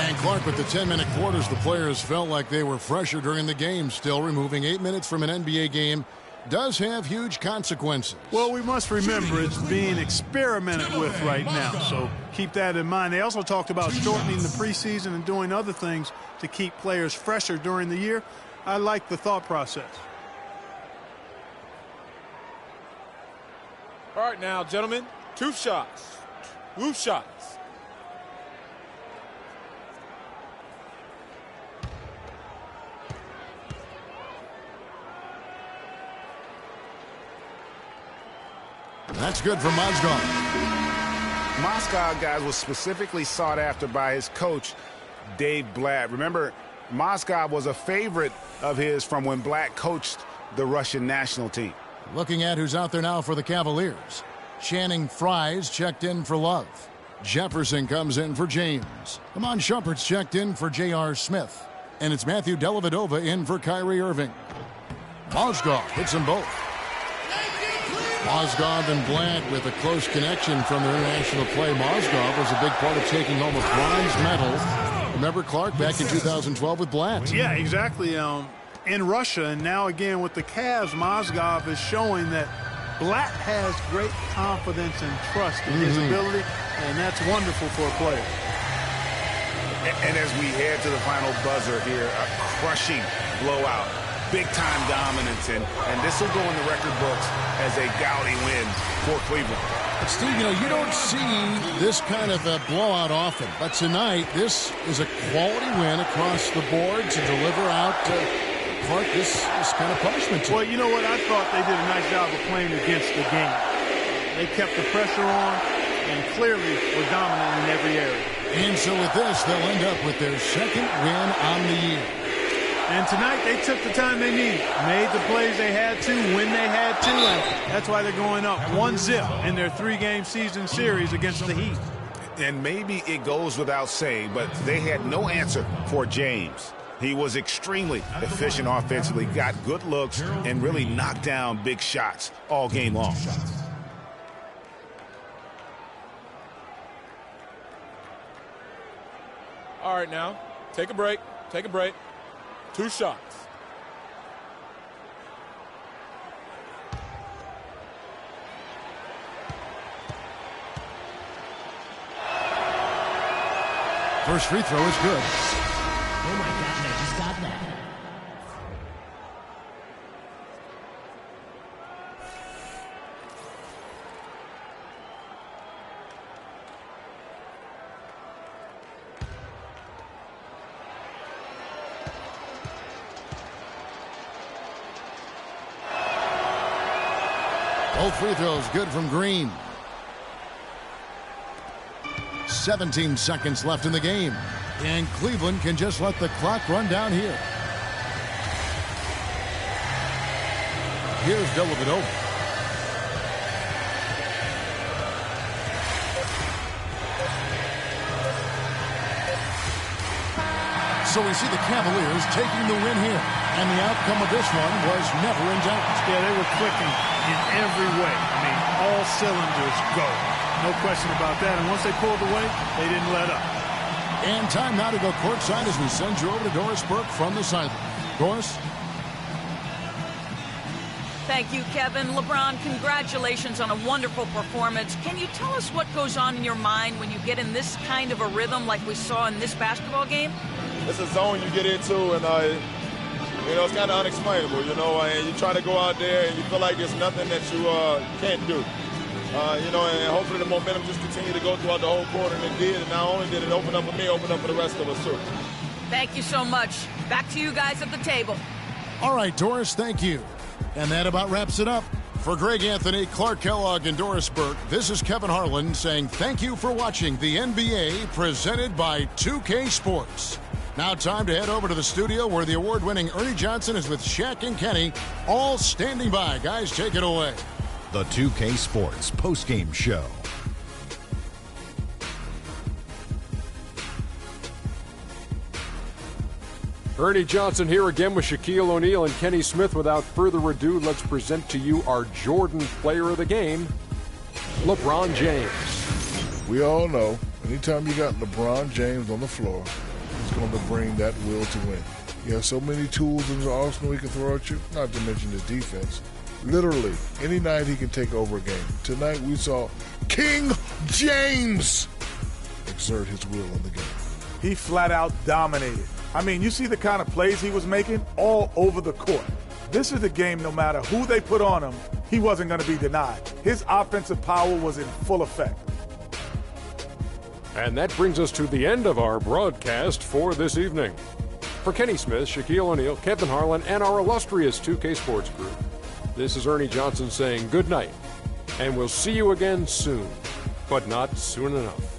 And Clark, with the 10-minute quarters, the players felt like they were fresher during the game. Still, removing 8 minutes from an NBA game does have huge consequences. Well, we must remember it's being experimented with right now, so keep that in mind. They also talked about shortening the preseason and doing other things to keep players fresher during the year. I like the thought process. All right, now, gentlemen, 2 shots. 2 shots. That's good for Mozgov. Mozgov, guys, was specifically sought after by his coach, Dave Blatt. Remember, Mozgov was a favorite of his from when Blatt coached the Russian national team. Looking at who's out there now for the Cavaliers. Channing Frye's checked in for Love. Jefferson comes in for James. Iman Shumpert's checked in for J.R. Smith. And it's Matthew Dellavedova in for Kyrie Irving. Mozgov hits them both. Mozgov and Blatt with a close connection from their international play. Mozgov was a big part of taking home a bronze medal. Remember, Clark, back in 2012 with Blatt. Yeah, exactly. In Russia, and now again with the Cavs, Mozgov is showing that Blatt has great confidence and trust in his ability, and that's wonderful for a player. And as we head to the final buzzer here, a crushing blowout. Big-time dominance, and this will go in the record books as a gaudy win for Cleveland. But Steve, you know, you don't see this kind of a blowout often, but tonight this is a quality win across the board to deliver out Clark this kind of punishment. Well, you know what? I thought they did a nice job of playing against the game. They kept the pressure on and clearly were dominant in every area. And so with this, they'll end up with their 2nd win on the year. And tonight they took the time they needed, made the plays they had to when they had to, and that's why they're going up 1-0 in their 3-game season series against the Heat. And maybe it goes without saying, but they had no answer for James. He was extremely efficient offensively, got good looks, and really knocked down big shots all game long. All right, now, take a break. Take a break. 2 shots. First free throw is good. Oh my God, I just got that. Both free throws good from Green. 17 seconds left in the game. And Cleveland can just let the clock run down here. Here's Dellavedova. So we see the Cavaliers taking the win here. And the outcome of this one was never in doubt. Yeah, they were clicking in every way. I mean, all cylinders go. No question about that. And once they pulled away, they didn't let up. And time now to go courtside as we send you over to Doris Burke from the sideline. Doris? Thank you, Kevin. LeBron, congratulations on a wonderful performance. Can you tell us what goes on in your mind when you get in this kind of a rhythm like we saw in this basketball game? It's a zone you get into, and it's kind of unexplainable, and you try to go out there and you feel like there's nothing that you can't do. And hopefully the momentum just continued to go throughout the whole quarter, and it did. And not only did it open up for me, open up for the rest of us, too. Thank you so much. Back to you guys at the table. All right, Doris, thank you. And that about wraps it up. For Greg Anthony, Clark Kellogg, and Doris Burke, this is Kevin Harlan saying thank you for watching the NBA presented by 2K Sports. Now time to head over to the studio where the award-winning Ernie Johnson is with Shaq and Kenny, all standing by. Guys, take it away. The 2K Sports postgame show. Ernie Johnson here again with Shaquille O'Neal and Kenny Smith. Without further ado, let's present to you our Jordan player of the game, LeBron James. We all know anytime you got LeBron James on the floor, he's going to bring that will to win. He has so many tools in his arsenal he can throw at you, not to mention his defense. Literally, any night he can take over a game. Tonight we saw King James exert his will in the game. He flat out dominated. I mean, you see the kind of plays he was making all over the court. This is the game, no matter who they put on him, he wasn't going to be denied. His offensive power was in full effect. And that brings us to the end of our broadcast for this evening. For Kenny Smith, Shaquille O'Neal, Kevin Harlan, and our illustrious 2K Sports group, this is Ernie Johnson saying good night, and we'll see you again soon, but not soon enough.